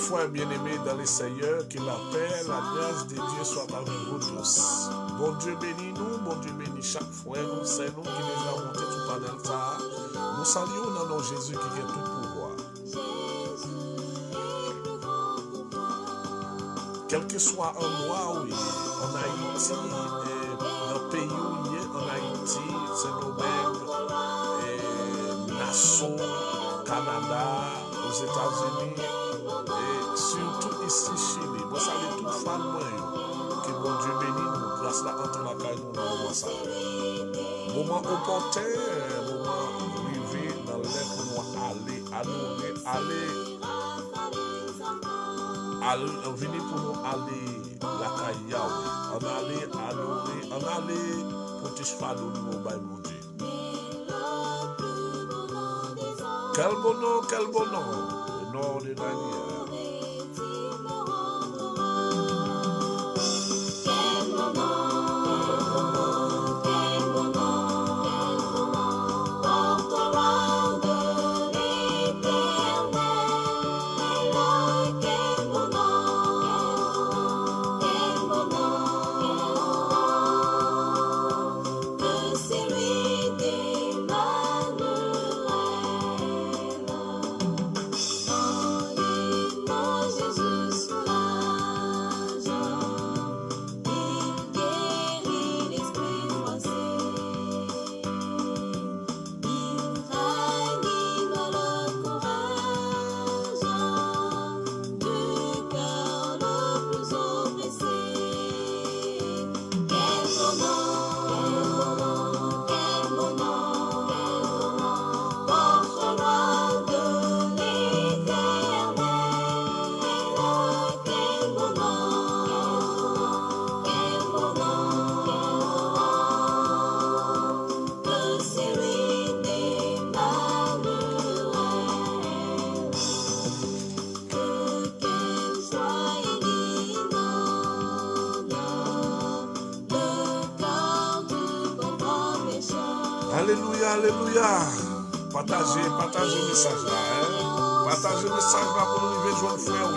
frères bien-aimés dans les Seigneurs, que la paix, la grâce de Dieu soit avec vous tous. Bon Dieu bénit nous, bon Dieu bénit chaque frère, nous, c'est nous qui déjà monté tout panel ça. Nous saluons dans nom Jésus qui est tout pouvoir. Quel que soit endroit, oui, en Haïti, dans le pays où il est, en Haïti, Saint-Domingue, Nassau, Canada, aux États-Unis, et surtout ici, Chili. Moi, ça les tout fan, moi, que bon Dieu bénit nous, grâce à entre la caille, nous, dans ça. Moment opportun, moment privé, dans l'air pour nous aller, venir pour nous aller, la caille, on allait adorer, on allait pour te faire de nous, mon Dieu. Quel bon nom, le nom de Daniel. Alléluia, alléluia. Partagez le message là. Partagez le message là pour nous vivre joindre frère.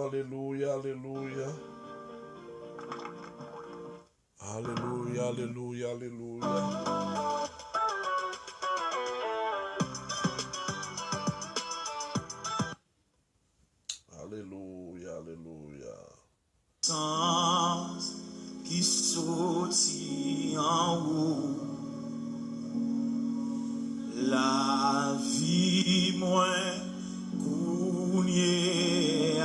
Alléluia, alléluia. Alléluia, alléluia, alléluia. Alléluia, alléluia. Sans qui sortit en haut, la vie moins cournier à.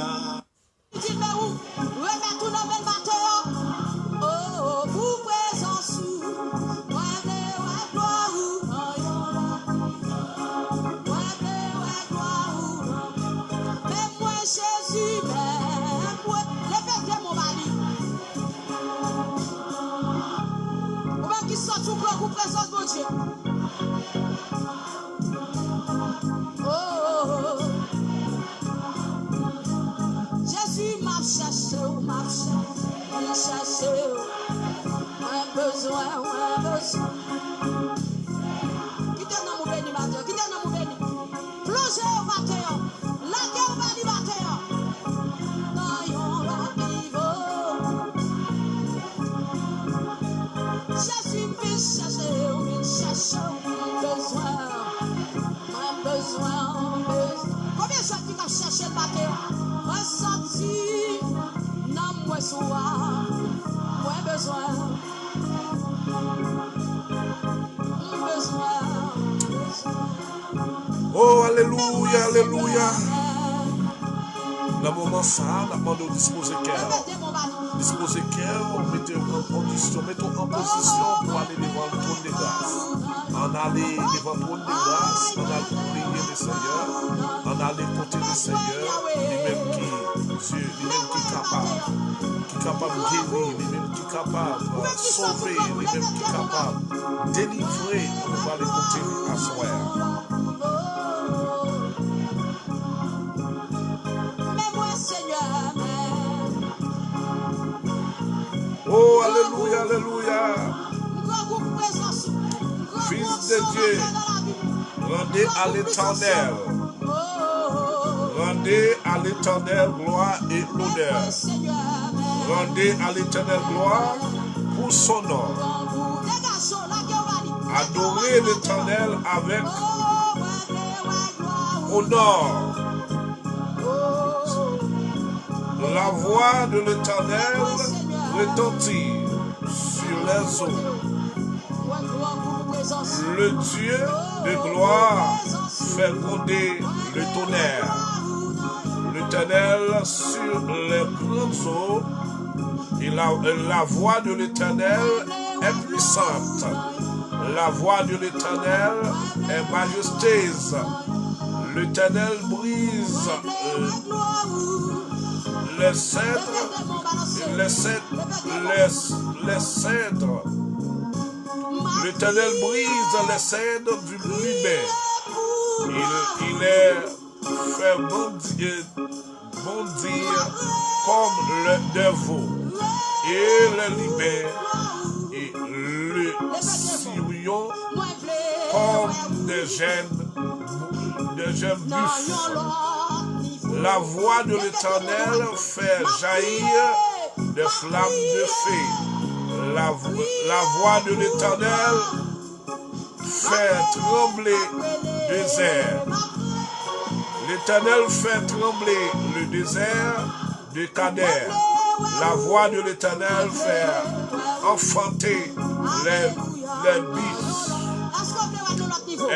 Jésus m'a cherché, un besoin. Qui t'en a mon béni, Mathieu? Qui t'en a mon béni? Plongez au matin, là, qui Alléluia, alléluia. Dans le moment ça, la demande de disposer cœur. Disposer cœur, mettez en condition, mettons en position pour aller devant le trône de grâce. En aller devant le trône de grâce, en aller prier le Seigneur, en aller côté le Seigneur, lui-même qui est capable de guérir, lui-même qui est capable de sauver, lui-même qui est capable de délivrer. On va aller côté à soir. Oh, alléluia, alléluia. Fils de Dieu, rendez à l'Éternel. Rendez à l'Éternel gloire et honneur. Rendez à l'Éternel gloire pour son nom. Adorez l'Éternel avec honneur. La voix de l'Éternel retentit sur les eaux. Le Dieu de gloire fait gronder le tonnerre. L'Éternel sur les grandes eaux, et la voix de l'Éternel est puissante. La voix de l'Éternel est majestueuse. L'Éternel brise les cèdres. L'Éternel brise les cèdres du Liban. Il les fait bondir comme des veaux. Et le Liban et le Sirion comme des jeunes buffles. La voix de l'Éternel fait jaillir des flammes de feu. La voix de l'Éternel fait trembler le désert. L'Éternel fait trembler le désert de Kader. La voix de l'Éternel fait enfanter les biches.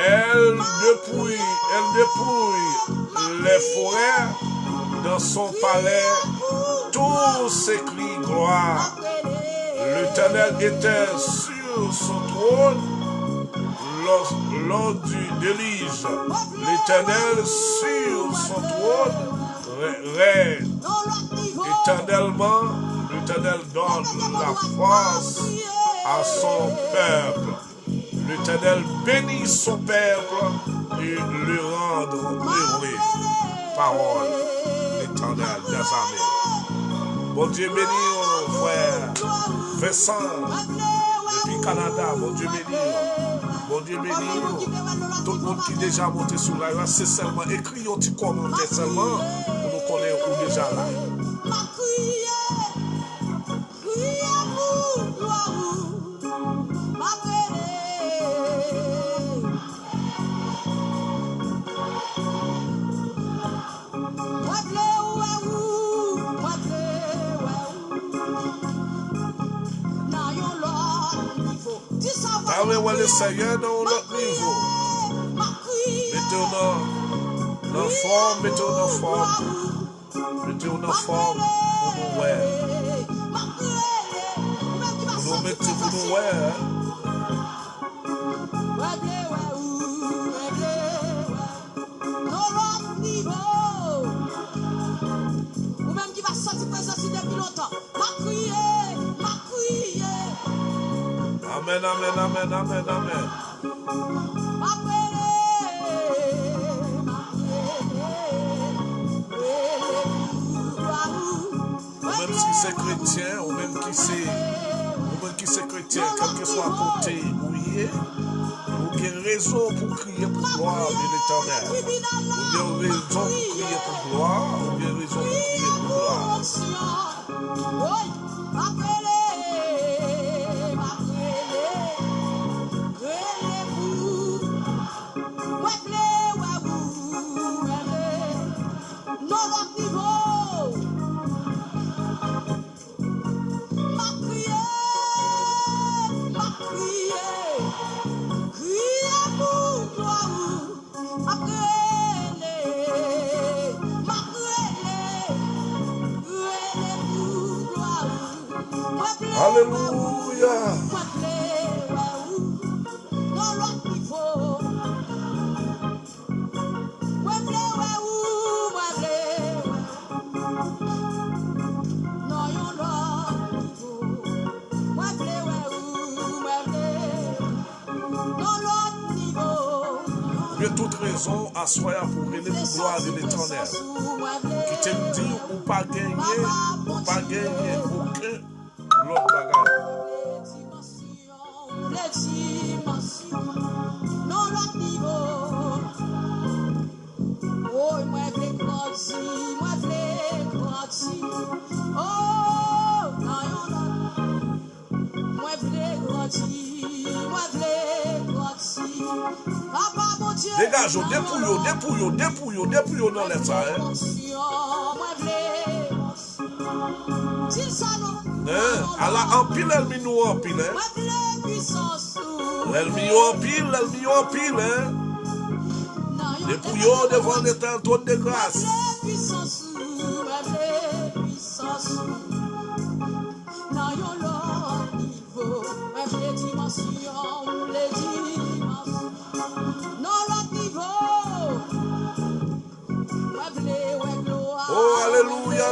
Elle dépouille les forêts dans son palais. Tous s'écrient gloire. L'Éternel était sur son trône lors du déluge. L'Éternel sur son trône règne éternellement. L'Éternel donne la force à son peuple. L'Éternel bénit son peuple et le rend heureux. Parole l'Éternel des armées. Bon Dieu béni, frère Vincent, depuis Canada. Bon Dieu béni. Bon Dieu béni. Tout le monde qui est déjà monté sur la rue, c'est seulement écrit un petit commentaire seulement pour nous connaître où déjà là. Ah oui, ouais, le Seigneur dans l'autre niveau. Mettez-nous dans forme, mettez-nous dans forme. Mettez-nous dans forme pour nous voir. Pour nous mettre pour nous voir. Ou même qui va sortir présence depuis longtemps. Amen, amen, amen, amen, amen. Ou même si c'est chrétien, ou même qui c'est chrétien, quel que soit côté où il est, ou bien raison pour crier pour gloire de l'Éternel. Ou bien raison pour crier pour gloire, ou bien raison pour crier pour gloire. Alléluia. Il y a toute raison à soi pour relever la gloire de l'Éternel. Qui te dit ou pas gagner aucun l'autre bagage. Dégage, dépouille dans les salles. Alors, en pile, elle m'y nous en pile. Elle m'y en pile. Dépouille devant l'éternel trône de grâce. Oh, alléluia.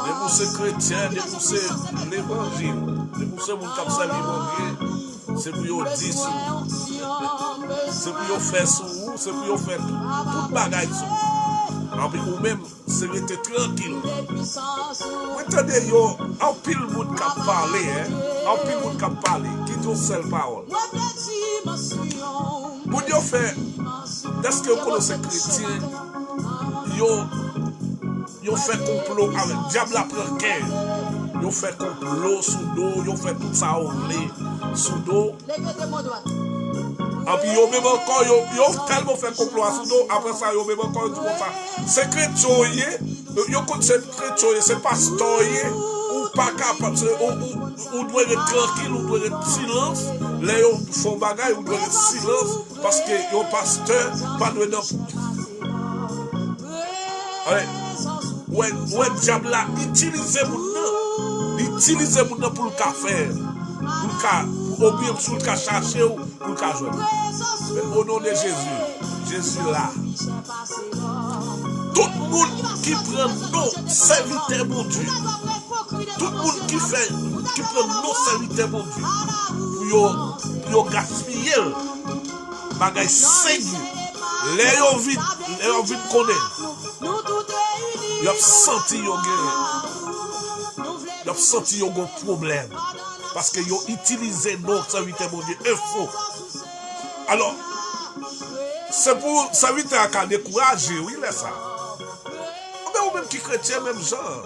Déboussez chrétien, déboussez l'évangile, déboussez mon cap l'évangile, c'est pour vous dire, c'est pour vous faire sous, c'est pour vous faire tout bagaille sous. Ou même, c'est rester tranquille. Attendez, en pile le monde qui parle, en pile le monde qui parle, qui est seule parole. Pour Dieu faire, est-ce que vous connaissez chrétien, ils fait complot avec le diable après 15. Ils fait complot sous dos, ils fait tout ça au lait sous dos. Et puis ils même encore, ils tellement fait complot sous dos, après ça, ils même encore tout comme ça. C'est chrétien, c'est pasteur, ou pas capable, ou doit être tranquille, ou doit être silence. Là, ils font bagaille, ou doit être silence, parce que ils pasteur, pas de ouais, diable là, utilisez mon nom pour le café, pour bien pour le chercher ou pour le jouer. Au nom de Jésus là. Tout le monde qui prend nos serviteurs mon Dieu, tout le monde qui prend nos serviteurs mon Dieu, pour gaspiller, bagay saigne, les ont vite connaître. Ils ont senti un problème. Parce qu'ils ont utilisé notre serviteur, mon Dieu, info. Alors, c'est pour serviteur qui a découragé, oui, là, ça. Mais ou même qui chrétien, même genre.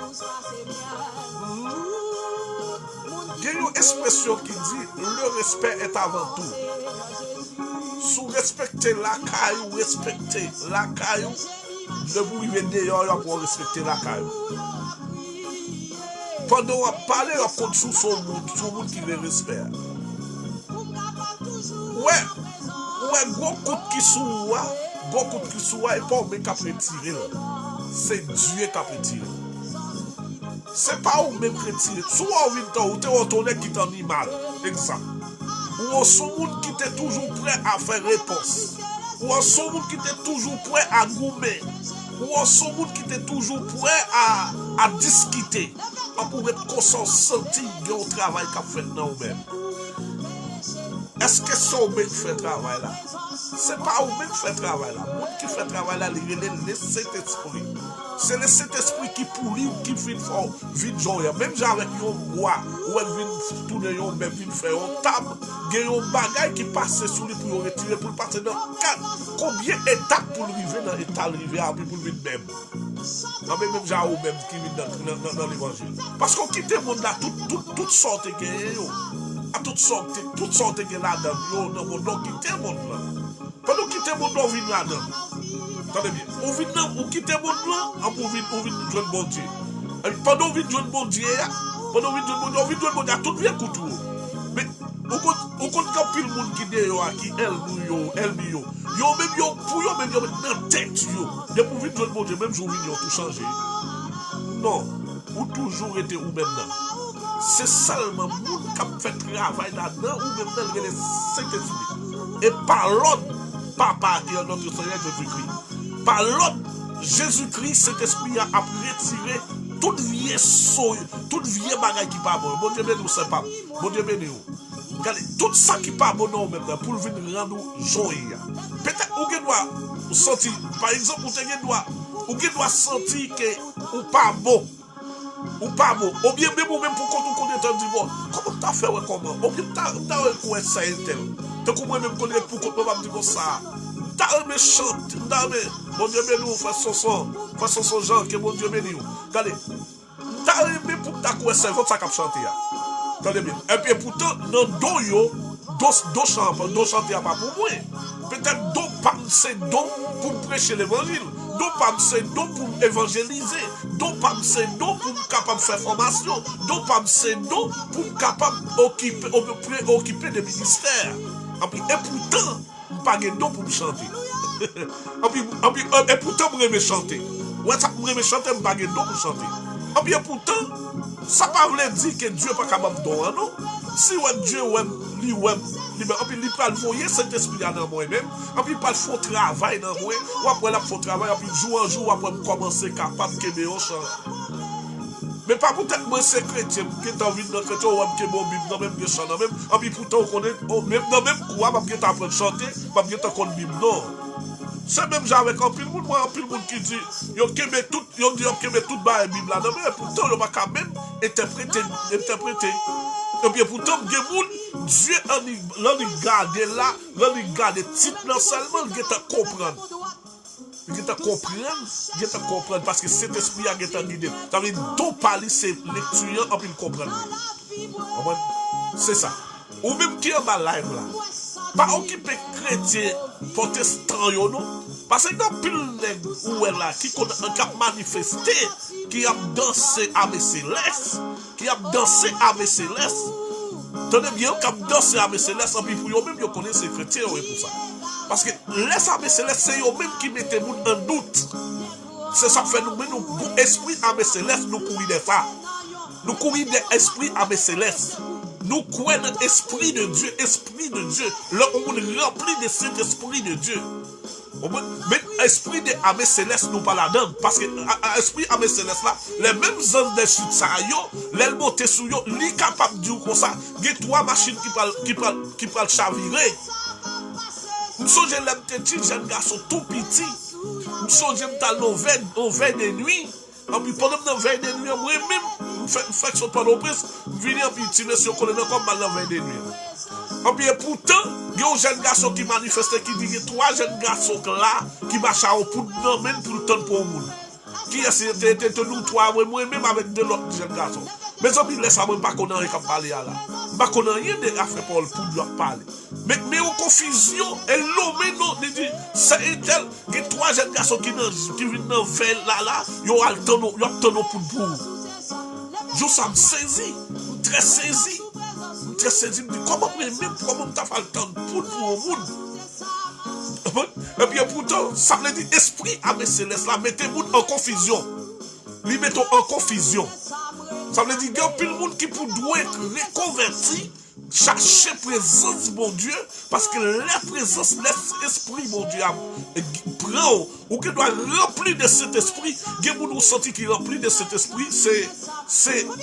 Il y a une expression qui dit le respect est avant tout. Si vous respectez la caille, vous respectez la caille. De vous arriver d'ailleurs pour respecter la caille. Pendant qu'on parle, on compte sur son monde qui le respecte. Ouais, gros coup qui soit, et pas même qui a retiré. C'est Dieu qui a retiré. C'est pas vous même qui retiré. Soit on vient ou te retourner qui est animal, exemple. Ou son monde qui était toujours prêt à faire réponse. Ou un son monde qui était toujours prêt à gommer. Ou un son monde qui était toujours prêt à discuter. Pour être consenti au travail qu'a fait dans vous-même. Est-ce que c'est vous qui fait travail là? C'est pas vous qui fait travail là. Le monde qui fait travail là, il est le Saint-Esprit. C'est le Saint-Esprit qui pourrit ou qui fait vite joie. Même avec un bois, ou elle vient tourner, même vient faire une table, il y a un bagage qui passe sous lui pour retirer, pour passer dans 4. Combien d'étapes pour arriver dans l'état arrivé à pour lui même? Non, mais même j'ai même qui vient dans l'évangile. Parce qu'on quitte le monde là, toutes sortes de guerres. À toutes sortes de là-dedans, dans le monde, on quitte le monde là. Pendant qu'on quitte le monde, on vient là-dedans. Attendez bien, on quitte le monde là, on vient jouer le bon Dieu. Pendant qu'on vient jouer le bon Dieu, on vient jouer le bon Dieu, tout vient couture. Mais, On compte quand pile monde qui dehors qui elle yo même yo pour yo même yo dans tête yo. De pour vite tout bon Dieu même jour vient tout changer. Non, ou toujours été ou maintenant. C'est seulement monde qui fait travail là-dedans ou même dans le Saint-Esprit. Et par l'autre papa qui est notre Seigneur Jésus-Christ. Par l'autre Jésus-Christ, cet esprit a retiré toute vieille soie, toute vieille bagaille qui pas bon. Bon Dieu béni, c'est pas. Bon Dieu béni. Regardez, tout ça qui pas bon maintenant pour venir rendre joyeux. Peut-être ou doit sentir, par exemple, ou doit sentir que ou pas bon. Ou pas bon. Ou bien même pour quand on connaît un divorce. Comment t'as fait comment? Ou bien t'as quoi ça est tel. T'as comment même connaître pour qu'on va me dire ça. T'as aimé chanter, t'as aimé. Bon Dieu béni, frère son Jean, que bon Dieu béni. Regardez, t'as aimé pour ta quoi ça, votre ça qu'a chanté. Attendez bien. Et puis pourtant, dans do chanter pas pour moi. Peut-être do pas c'est don pour prêcher l'évangile. Do pas c'est don pour évangéliser. Do pas c'est don pour capable faire formation. Do pas c'est don pour capable occuper des ministères. Et pourtant, pas de don pour me chanter. Et pourtant, je me chanter. Ouais, ça me chanter, je pas de don pour chanter. Et pourtant, ça ne veut pas dire que Dieu n'est pas capable de donner, non? Si Dieu il peut envoyer cet esprit dans moi-même, et puis il peut faire travail dans moi, ou après il fait travail, et puis jour en jour, après commencer capable de me chanter. Mais pas peut-être moi c'est chrétien qui est envie de notre chrétien ou qui est bon Bible dans même des chants dans même et puis pourtant on connaît même dans même quoi pas qui est en train de chanter pas qui est en train de Bible non c'est même genre avec un pile monde moi un pile monde qui dit yo kembe tout yo dit yo kembe tout ba Bible là mais pourtant le pas quand même interpréter et puis pourtant des monde Dieu en garder là en garder titre non seulement il est comprendre. Il faut comprendre parce que cet esprit a été guidé. Ça veut dire d'où parler, c'est lecture en plus comprendre. C'est ça. Ou même qui est en bas live là. Pas occuper chrétien, protestant, non. Parce que dans pile nègre ou là, qui a manifesté, qui a dansé avec Céleste, qui a dansé avec Céleste. Tenez bien, qui a dansé avec Céleste, et puis pour eux-mêmes, ils connaissent ces chrétiens pour ça. Parce que les abbés célestes, c'est eux-mêmes qui mettent en doute. C'est ça que fait nous, esprit abbé céleste, nous courir de ça. Nous courir de l'esprit abbé céleste. Nous croyons dans l'esprit de Dieu, Là, on est rempli de cet esprit de Dieu. Mais l'esprit de abbé céleste, nous pas là-dedans. Parce que l'esprit abbé céleste là, les mêmes anges de chute, ça les monter sur eux, les capables de dire comme ça. Il y a 3 machines qui parlent chavirer. Nous sommes les petits jeunes garçons tout petits. Nous sommes en veille de nuit. Et puis pendant la veille de nuit, moi-même, je fais son pendant prise, je viens et puis tirer sur le colonel comme dans la veille de nuit. Et puis pourtant, il y a un jeune garçon qui manifeste, qui dit 3 jeunes garçons là, qui marchent au bout de même pour le temps pour le monde. Qui était nous 3, moi-même avec 2 autres jeunes garçons. Mais ça, il laisse pas qu'on ait qu'à parler là. Pas qu'on ait rien à faire pour lui parler. Mais en confusion, et l'homme, non, il dit, c'est tel, il y a 3 jeunes garçons qui viennent dans le veille là, ils ont le temps pour vous. Je ça me saisit, très saisi. Très saisi, me dit, comment tu as fait le temps pour le monde? Et puis pourtant, ça veut dire, esprit avec céleste là, mettez-vous en confusion. Lui mettons en confusion. Ça veut dire qu'il y a plus de monde qui doit être reconverti, chercher présence mon Dieu, parce que la présence, l'esprit mon Dieu prend, ou qui doit remplir de cet esprit. Il y a des gens qui sentent qu'il est rempli de cet esprit, c'est un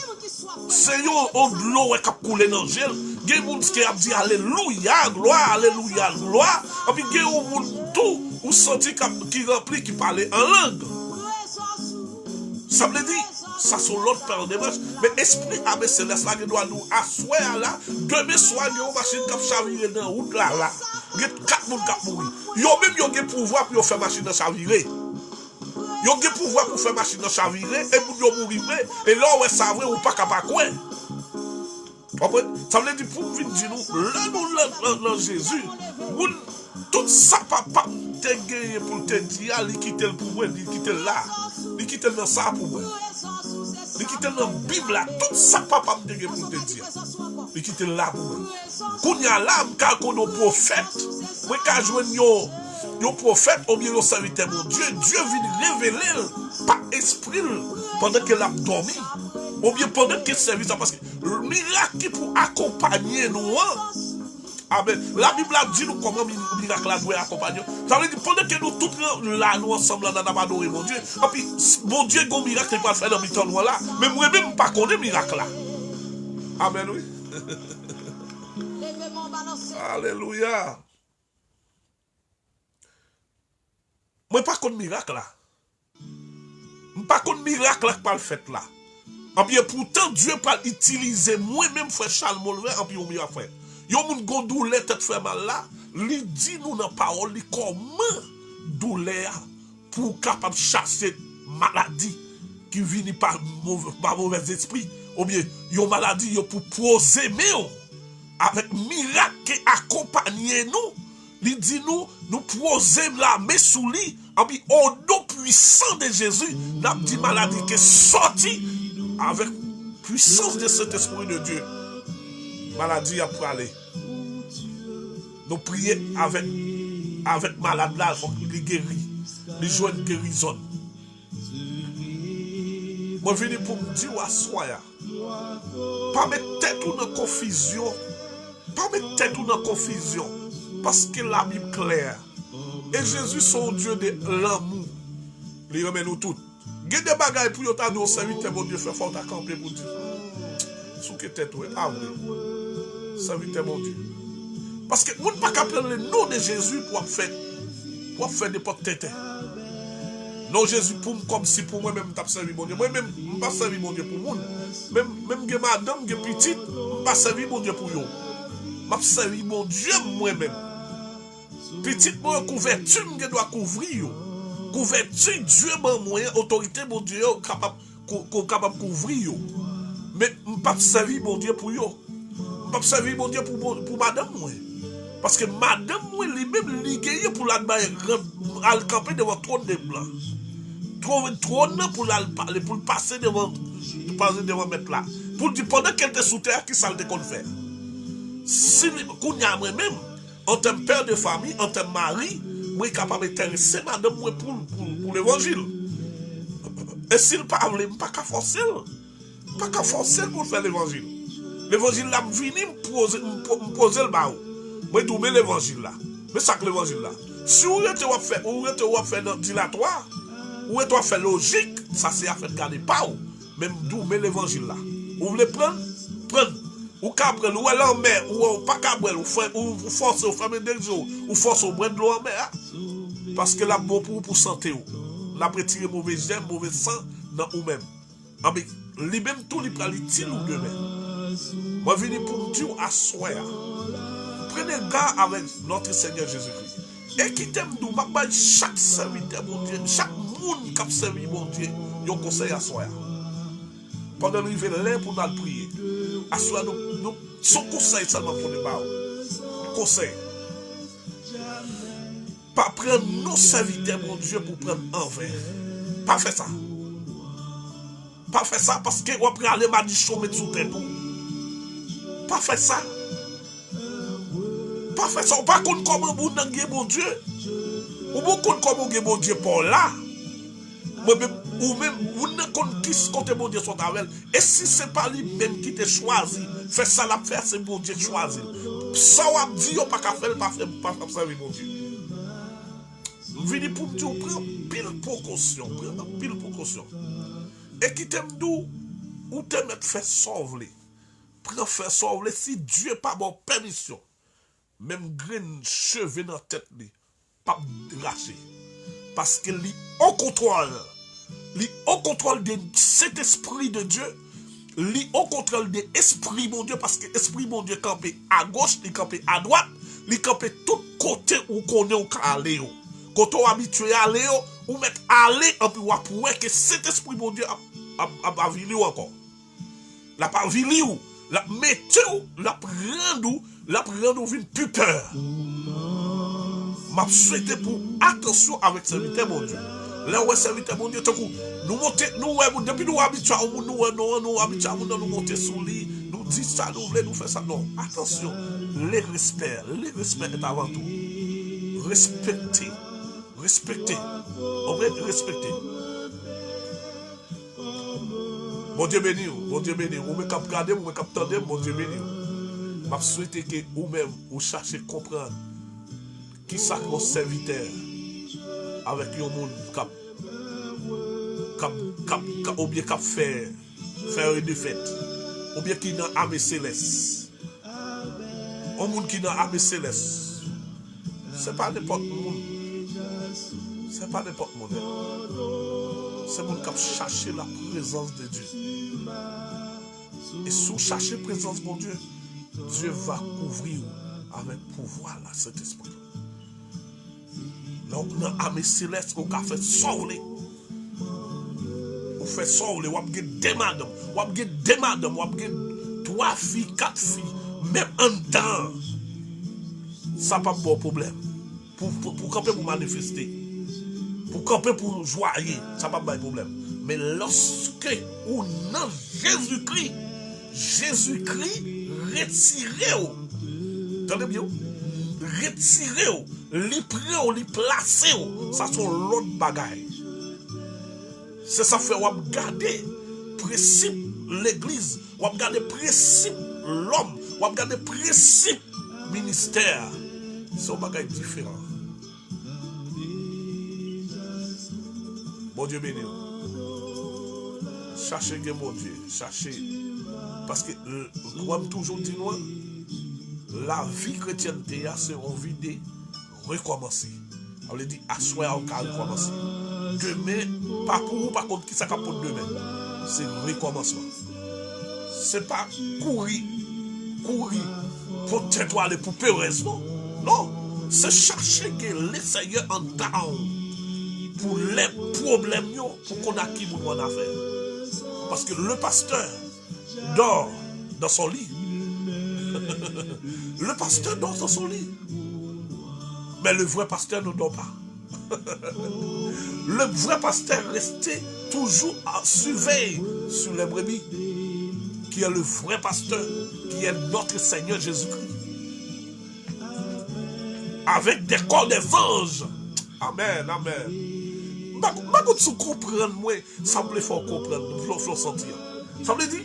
de l'eau qui a coulé dans le gel. Il y a des gens qui ont dit Alléluia, gloire, gloire. Et puis il y a des gens tout, ou sentent qu'il remplit, qui parle en langue. Ça veut dire, ça sont l'autre parole de marche. Mais esprit avec céleste là, qui doit nous asseoir là. Demain soir, il y a une machine qui a chaviré dans la route là. Il y a 4 personnes qui ont mouru. Ils ont même le pouvoir pour faire machine à chavirer. Ils ont le pouvoir pour faire machine à chavirer et pour mourir. Et là, on est savé ou pas capable quoi. Ça veut dire pour venir dire nous, là, nous, Jésus, tout ça, papa, te gagné pour te dire, il quitte le pouvoir, il quitte là. Il quitte dans ça pour moi. Il quitte dans la Bible là. Tout ça, papa, me dit pour te dire. Il quitte là pour moi. Qu'on y a là, car qu'on est prophète, moi quand je vois un prophète, ou bien un serviteur mon Dieu, Dieu vient révéler par esprit pendant qu'elle a dormi, ou bien pendant qu'elle servit ça, parce que le miracle qui pour accompagner nous, amen. La Bible a dit nous comment le miracle doit accompagner. Ça veut dire pendant que nous tous là, nous ensemble, nous avons adoré mon Dieu, et puis mon Dieu, il y a un miracle qui va faire dans le temps là, mais moi-même, pas connaître le miracle là. Amen, oui. Alléluia. Moi, pas contre miracle là. Pas contre miracle là qui pas le fait là. Et puis pourtant, Dieu pas utiliser moi-même, frère Charles Molver, et puis au miracle frère. Yo moun gon douleur tête fait mal là, li dit nous dans parole li comment douleur pour capable chasser maladie qui vient par mauvais esprit ou bien yon maladie yo pour poser mais avec miracle qui accompagner nous, li dit nous poser la main sous lui, et puis au nom puissant de Jésus, n'a dit maladie qui est sortie avec puissance de cet esprit de Dieu. Maladie a parlé. Nous prions avec malade là, il faut qu'il guérit. Il joue une guérison. Moi, je viens pour me dire à soi, pas mettre tête ou dans confusion. Pas mettre tête ou dans confusion. Parce que la Bible est claire. Et Jésus, son Dieu de l'amour, il remet nous toutes. Il y a des bagailles pour nous nous servir, mon Dieu, fait fort à camper pour dire. Sous que tête, oui, ah oui. Serviteur, mon Dieu. Parce que vous ne pouvez pas prendre le nom de Jésus pour faire des potes têtes. Non, Jésus pour moi, comme si pour moi-même, je servi mon Dieu. Moi-même, je ne pas servi mon Dieu pour moi. Même que madame, que petite, je ne pas servi mon Dieu pour vous. Je servi mon Dieu moi-même. Petite, moi, couverture, je dois couvrir. Couverture, Dieu m'a moyen, autorité, mon Dieu, capable de couvrir. Mais je ne pas servi mon Dieu pour vous. Je ne pas servi mon Dieu pour madame, moi. Parce que madame, moi, lui-même, il pour la camper devant le trône des blancs. Trouver le trône pour le passer devant mettre là. Pour dire pendant qu'elle était sous terre, qui ça le qu'on fait. Si qu'on y a moi-même, en tant que père de famille, en tant que mari, moi, capable d'intéresser madame moi pour l'évangile. Et s'il pas voulait, pas qu'à forcer. Pas qu'à forcer pour faire l'évangile. L'évangile là, je viens me poser le barreau. Moi, je mets l'évangile là. Mais ça que l'évangile là. Si vous êtes fait dans dilatoire, ou êtes fait logique, ça c'est à faire garder pas. Même d'où met l'évangile là. Vous voulez prendre? Ou cabrel, ou elle en mer, ou pas cabrel, ou force au famille de jour, ou force au brin de l'eau en mer. Parce que là, bon pour santé. Là, pour tirer mauvais germe, mauvais sang dans vous-même. Mais lui-même, tout lui prend l'utile ou demain. Moi, je viens pour me dire à soi. Prenez garde avec notre Seigneur Jésus-Christ. Et qui t'aime nous, chaque serviteur, mon Dieu, chaque monde qui a servi, mon Dieu, il y a un conseil à soi. Pendant nous arriver là pour nous prier, à soi, nous, son conseil seulement pour nous parler. Conseil. Pas prendre nos serviteurs, mon Dieu, pour prendre envers. Pas faire ça. Pas faire ça parce que on va aller madichon mettre sous tête. Pas faire ça. Pas faire ça. Pas contre comment vous n'avez mon Dieu. Ou vous contre comment vous mon Dieu pour là. Ou même vous ne connaissez pas qui mon Dieu sont avec. Et si ce n'est pas lui-même qui t'a choisi, fait ça la faire, c'est mon Dieu choisi. Ça on dit, on pas qu'à faire, pas faire mon Dieu. Je viens pour me dire, prends pile précaution. Et qui t'aime d'où, ou t'aime être fait sauver. Prends faire sauver si Dieu n'a pas bon permission. Même graine cheveux dans la tête, pas lâcher. Parce que lui, au contrôle de cet esprit de Dieu, lui, au contrôle de l'esprit mon Dieu, parce que l'esprit mon Dieu campé à gauche, il campé à droite, il campé tout côté où qu'on est au aller. Quand on est habitué à aller, ou mettre aller, et puis on pourrait que cet esprit mon Dieu a vili encore. La pas vili ou, la mettez ou, la prendre une plus peur. M'a souhaité pour attention avec serviteur mon Dieu. Là où serviteur mon Dieu, nous montons, depuis nous habitués, nous monter sous lui, nous dit ça, nous voulons nous faire ça. Non, attention, le respect est avant tout. Respecter. On veut respecter. Bon Dieu béni, bon Dieu béni. Ou me cap garder, ou me cap tendre, bon Dieu béni. Je souhaite que vous-même, vous cherchez à comprendre qui ça qu'on serviteur avec un monde ou bien cap faire une fête, ou bien qui dans l'armée céleste. Un monde qui dans l'armée céleste. C'est pas n'importe monde. C'est pas n'importe monde. C'est le monde qui cherche la présence de Dieu. Et si vous cherchez la présence de Dieu, Dieu va couvrir avec pouvoir la Saint-Esprit. Donc, dans l'armée céleste, on a fait sauver. On fait sauver. On a des madames. On a des madames. On a 3 filles, 4 filles. Même en temps. Ça n'a pas de bon problème. Pour camper, pour manifester. Pour camper, pour joyer. Ça n'a pas de problème. Mais lorsque on a Jésus-Christ, retirez-vous. Entendez bien? Retirez-vous. Li prend, li placez-vous. Ça sont l'autre bagaille. C'est ça fait, on garder principe l'église. On garder principe l'homme. On garder principe ministère. C'est un bagaille différent. Bon Dieu béni. Cherchez mon Dieu. Cherchez. Parce que, comme toujours dit moi, la vie chrétienne, c'est une vie de recommencer. On le dit, asseoir au cas recommencer. Demain, pas pour vous, par contre, qui ça pour demain? C'est recommencement. C'est pas courir pour t'étoiler, pour peureusement. Non, c'est chercher que le Seigneur en down pour les problèmes, pour qu'on a qui nous en affaire. Parce que le pasteur dort dans son lit. Le pasteur dort dans son lit. Mais le vrai pasteur ne dort pas. Le vrai pasteur restait toujours à surveiller sur les brebis. Qui est le vrai pasteur, qui est notre Seigneur Jésus-Christ. Avec des corps des anges. Amen, amen. Je comprendre, moi, ça me faut comprendre, il faut sentir. Ça veut dire,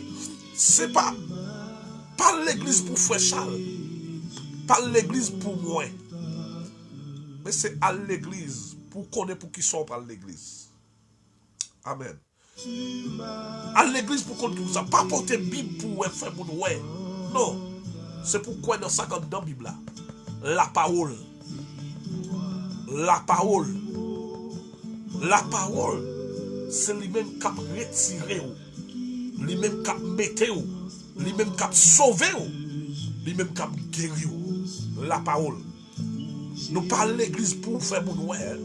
c'est pas l'église pour frère Charles, pas l'église pour moi, mais c'est à l'église pour connaître pour qui sont par l'église. Amen. À l'église pour connaître tout ça, pas porter Bible pour faire mon ouais. Non, c'est pourquoi dans 50 dans la Bible là, la parole, c'est lui-même qui a retiré, lui-même qui a metté, lui-même qui a sauvé, lui-même qui a guéri. La parole. Nous parlons l'église pour faire mon ouais.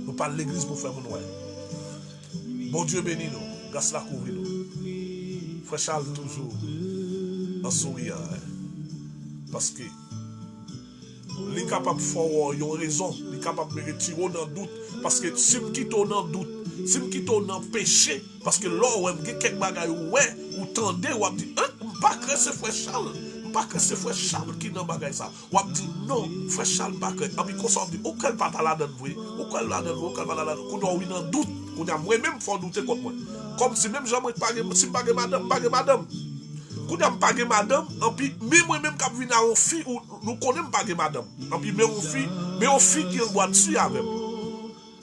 Nous parlons l'église pour faire mon ouais. Bon Dieu béni nous, grâce la couvrir nous. Frère Charles toujours en souriant. Parce que il est capable de faire une raison, il est capable de me retirer dans le doute. Parce que si je quitte dans le doute, si je quitte dans le péché, parce que là, où il y a quelques bagages, ou tendez, ou dit, je ne pas que c'est frère Charles, pas que c'est frère Charles qui est dans le bagage ça. Ou dit, non, frère Charles, pas que. Et puis, quand on dit, auquel pas là dedans, auquel là dedans, auquel pas là dedans, qu'on doit dans le doute, qu'on a moi-même faut douter contre moi. Comme si même j'aimerais pas, si je ne madame, pas madame. Quand on pas madame, et puis même moi-même quand je viens à une fille, nous connaissons pas madame. Et puis mais une fille qui doit dessus avec.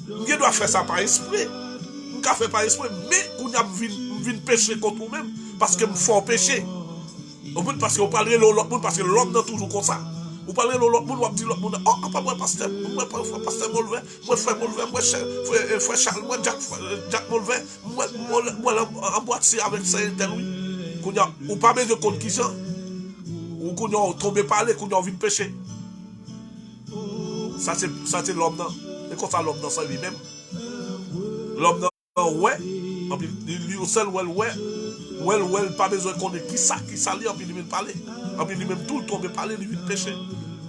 Je dois faire ça par esprit. Je ne fais pas esprit, mais quand je viens pécher contre moi-même, parce que je me fais pécher. Parce que vous parlez de l'autre monde, parce que l'homme est toujours comme ça. Vous parlez de l'autre monde, vous dites l'autre monde, oh, pas moi, pasteur, moi, Molvet, moi, frère Molvet, moi, frère Charles, moi, Jack Molvet, moi, en boîte avec Saint-Louis. Ou pas besoin de compte qui ça, ou qu'on a tombé par les, qu'on a envie de pécher. Ça c'est l'homme là. Et quand ça l'homme dans ça lui-même, l'homme là, ouais, lui au seul ouais, pas besoin de connaître qui ça lui, en puis lui-même parler, en puis lui-même tout tomber parler, lui de pécher.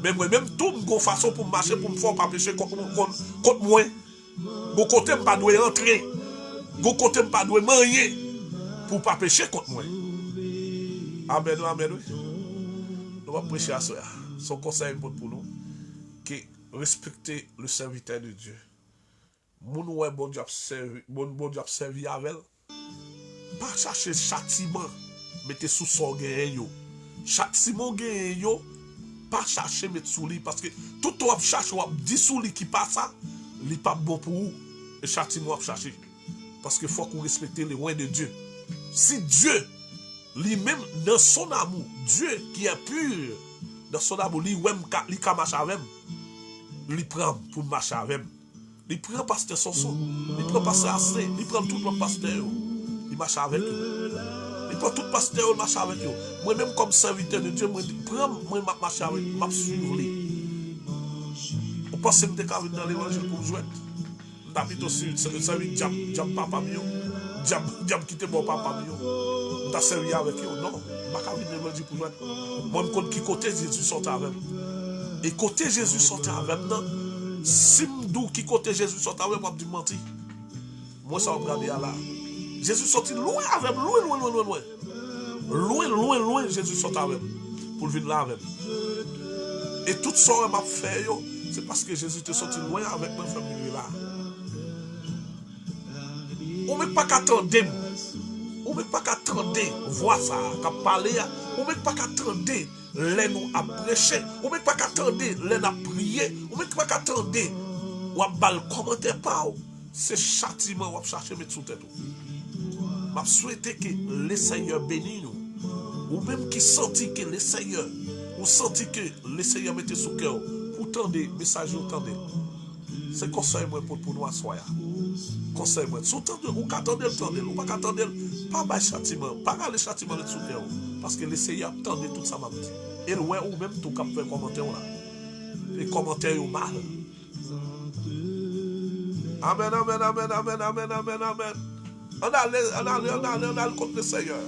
Mais moi-même tout une façon pour marcher, pour me faire pas pécher contre moi. Mon côté pas doit entrer, mon côté pas doit manier. pour pas pécher contre moi. Amen, amen, oui. Nous allons prêcher à cela. Son conseil pour nous, que respecter le serviteur de Dieu. Moun ouais bon Dieu servi avec elle. Pas chercher châtiment, mettez sous son gain yo. Châtiment gain yo, pas chercher mettre sous lui parce que tout on cherche ou dit sous lui qui passe ça, il pas bon pour vous. Et châtiment à chercher parce que faut qu'on respecte les lois de Dieu. Si Dieu lui-même dans son amour, Dieu qui est pur dans son amour, lui-même il marche avec, il prend pour marcher avec. Il prend pasteur Sonson, il prend pasteur Assez, il prend tout le pasteur, il marche avec eux. Il prend tout le pasteur, il marche avec eux. Moi-même, comme serviteur de Dieu, moi, marche avec eux, je suivre lui. On pense que je suis dans l'évangile pour jouer. J'habite aussi, c'est servi Diam papa mio, Diam quitter mon papa mio. Je servi avec eux. Non, je ne suis pas dans l'évangile pour jouer. Moi, je connais qui côté Jésus sortait avec. Et côté Jésus sortait avec, non. Si m'dou qui côté Jésus sorti avec moi, je dis menti. Moi, ça va regarder là. Jésus sorti loin avec loin. Loin, Jésus sorti avec pour venir là avec. Et tout ça, m'a fait, c'est parce que Jésus était sorti loin avec ma famille là. On ne peut pas qu'attendre. On ne peut pas qu'attendre voir ça, qu'à parler. On ne peut pas qu'attendre. Les nous à prêcher, on ne peut pas qu'attendre, les à prier, on ne peut pas qu'attendre, ou à bal commentaire pas, c'est châtiment ou à chercher mettre sous tête. Je souhaite que le Seigneur bénisse nous, ou même qui sentit que le Seigneur, ou sentit que le Seigneur mettait sous cœur, pour tendre message ou tendre. C'est conseil moi pour nous asseoir. Conseil moi, sous tendre ou qu'attendre, ou pas qu'attendre, pas bas châtiment, pas le châtiment mettre sous cœur. Parce que le Seigneur attendait tout ça m'a dit. Et ouais ou même tout cap fait commentaire là. Les commentaires au mal. Amen. On a contre le Seigneur.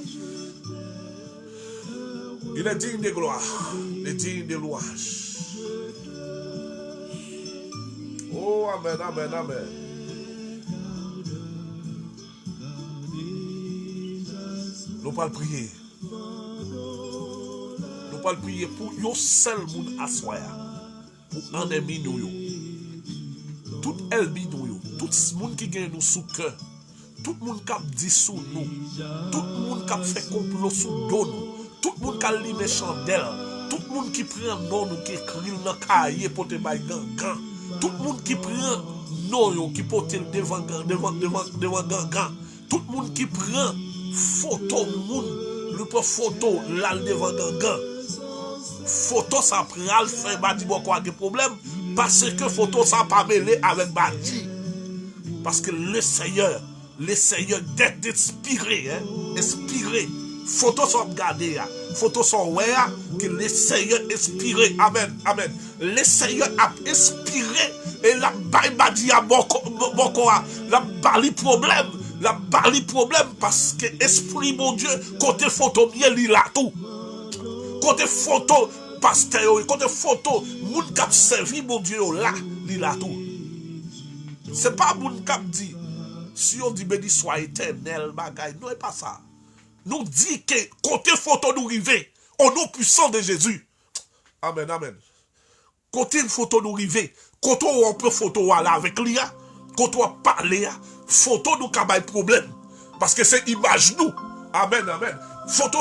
Il est digne de gloire. Il est digne de louange. Oh, amen. Nous allons prier. Nous allons prier pour yo seul moun assoya. Pour ennemi nous. Tout ennemi nous. Tout moun qui gagne nous sous cœur. Tout moun qui dit sous nous. Tout moun qui fait complot sous dos nous. Tout moun qui allume chandelle. Tout moun qui prend non nous qui écrit dans cahier pour te bailler gangan. Tout moun qui prend non qui porte devant gangan. Tout moun qui prend photo moun, le prend photo là devant gangan. Photo ça prend fait badi beaucoup de problème parce que photo ça pas mêlé avec badi. Parce que le Seigneur d'être inspiré, inspiré. Photo sont regardées, photo sont ouais que le Seigneur inspiré. Amen. Le Seigneur a inspiré et la badi a beaucoup la bali problème. La bali problème parce que esprit mon Dieu côté photo bien li là tout. Côté photo pasteur, côté photo moun k'ap servi mon Dieu là li là tout. C'est pas moun k'ap dit si on dit béni soit éternel bagay, non c'est pas ça. Nous dit que côté photo nous river au nom puissant de Jésus. Amen. Côté une photo nous river, côté on peut photo là avec lui, côté on parler, photo nous kabay problème parce que c'est image nous. Amen. Photo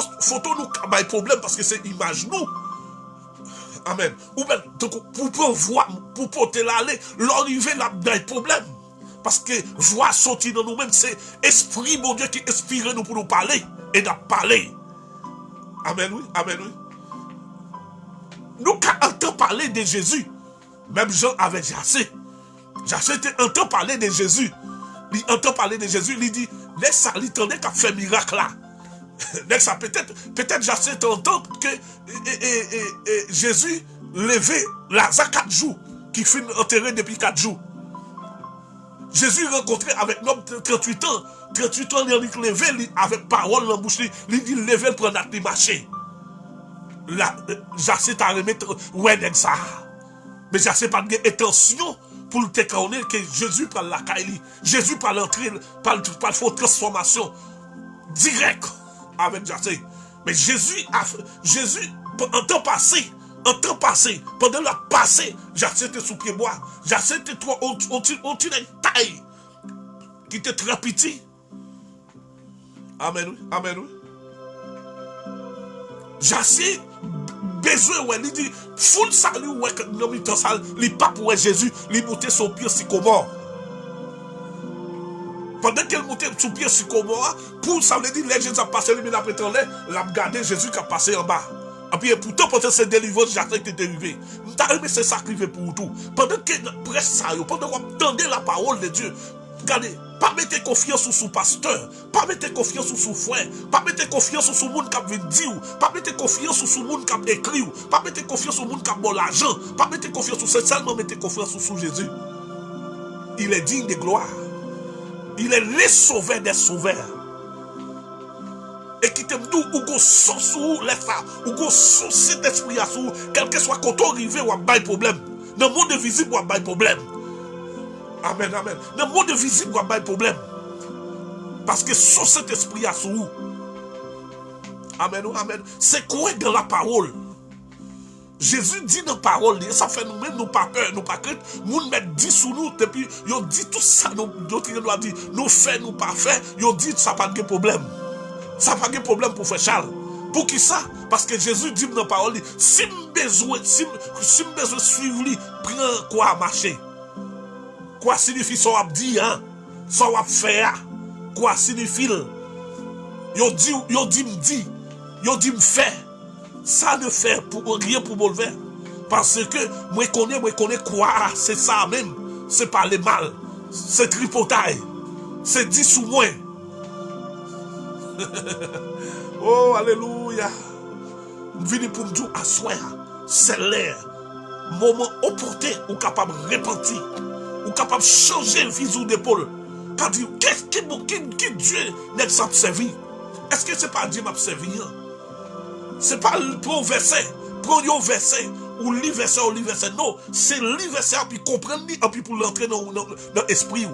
nous kabay problème parce que c'est image nous. Amen. Ou bien pour voir pour porter l'aller, l'arrivée là des problème parce que voix sortir dans nous-mêmes c'est esprit mon Dieu qui inspire nous pour nous parler et d'en parler. Amen. Nous entend parler de Jésus. Même Jean avait Jassé. Jassé entend parler de Jésus. Il entend parler de Jésus, il dit, laisse ça, il tendait qu'à faire miracle là. Peut-être Jassé entend que Jésus levait Lazare 4 jours, qui fut enterré depuis 4 jours. Jésus rencontré avec un homme de 38 ans. 38 ans, il levé avec parole dans la bouche, il dit, levé, prendre la marcher. Jassé t'a remettre, ouais, ça. Mais Jassé pas d'intention pour te connaître que Jésus prend la caille, Jésus prend l'entrée, par faute transformation. direct avec Jacé. Mais Jésus, en temps passé, pendant la passé, Jacé était sous pied bois. Jacé était trop, on taille, qui était très petit. Amen, amen. Jacé, besoin, ouais, il dit, foule salut, ouais, que nous mettons ça, il pas pour Jésus, il montait son pied sycomore. Pendant qu'elle montait sur pied sycomore, pour ça veut dire, les Jésus a passé, il a pété en l'air, il a regardé Jésus qui a passé en bas. Et puis pourtant, pendant cette délivrance, Jacques était dérivé. C'est sacrifié pour tout. Pendant que presse ça, pendant qu'on entendait la parole de Dieu, regardez, pas mettre confiance sur pasteur, pas mettre confiance sur frère, pas mettre confiance sur le monde qui vient dire, pas mettre confiance sur le monde qui écrit, pas mettre confiance sur le monde qui a bon l'argent, pas mettre confiance sur seulement mettre confiance sur Jésus. Il est digne de gloire. Il est le sauveur des sauveurs. Et qui te dit, ou go sous sous les ça, ou go sous cet esprit à sous, quel que soit quand on arrive, ou a pas de problème. Dans le monde visible, ou a pas de problème. Amen, amen. Dans le monde visible, ou a pas de problème. Parce que sous cet esprit à sous, amen, amen. C'est quoi dans la parole? Jésus dit dans la parole, ça fait nous-mêmes, nous pas peur, nous pas crainte, nous mettons 10 sous nous, et puis, ils dit tout ça, nous doit dire, nous fait, nous pas fait, ils dit ça pas de problème. Ça n'a pas de problème pour faire Charles. Pour qui ça? Parce que Jésus dit dans la parole, si je besoin suivre lui, prends quoi à marcher. Quoi signifie ça à dire, hein? Ça à faire. Quoi signifie? Yo dit me faire. Ça ne fait pour rien pour mauvais. Parce que moi connais quoi, c'est ça même. C'est pas le mal. C'est tripotail. C'est 10 sous moins. Oh, alléluia. Vini pour me dire, à soi, c'est l'air. Moment opportun, ou capable de repentir, ou capable de changer le fusil d'épaule. Quand dire, qu'est-ce qui Dieu n'est pas servi? Est-ce que c'est pas Dieu m'a servi? C'est pas pour verset, prendre un verset, ou li verset, non, c'est li verset, puis comprendre, et puis pour l'entrer dans l'esprit.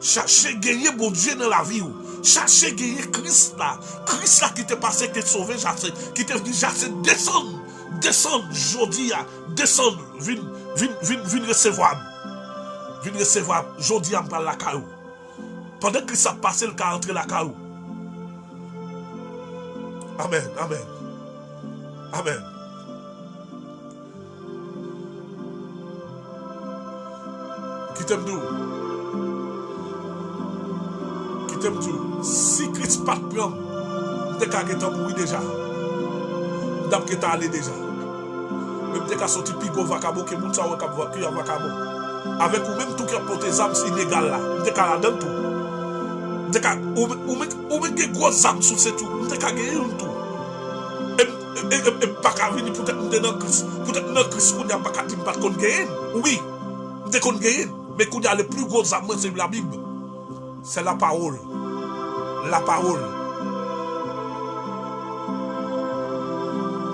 Cherchez gagner bon Dieu dans la vie. Cherchez gagner Christ là. Christ là qui t'est passé, qui t'est sauvé, qui t'est dit, descendre, jodi, descendre, vin recevoir. Vin recevoir, jodi, on parle la caillou. Pendant que ça passe, le cas entre la caillou. Amen, amen. Amen. Qui t'aime nous? Si Christ pas de prendre, je vais mourir déjà. Je vais aller déjà. Je vais sortir pigo vacabo, que moun sa wè kap vacabo. Avec ou même tout qui a porté des armes illégales là. Je vais aller dans tout. Ou même des grosses armes sous ce tout. Je vais aller dans tout. Et pas qu'à venir peut-être dans Christ. Peut-être dans Christ, on n'a pas qu'à dire pas qu'on gagne. Oui, je vais gagner. Mais qu'on a les plus grosses armes, c'est la Bible. C'est la parole. La parole.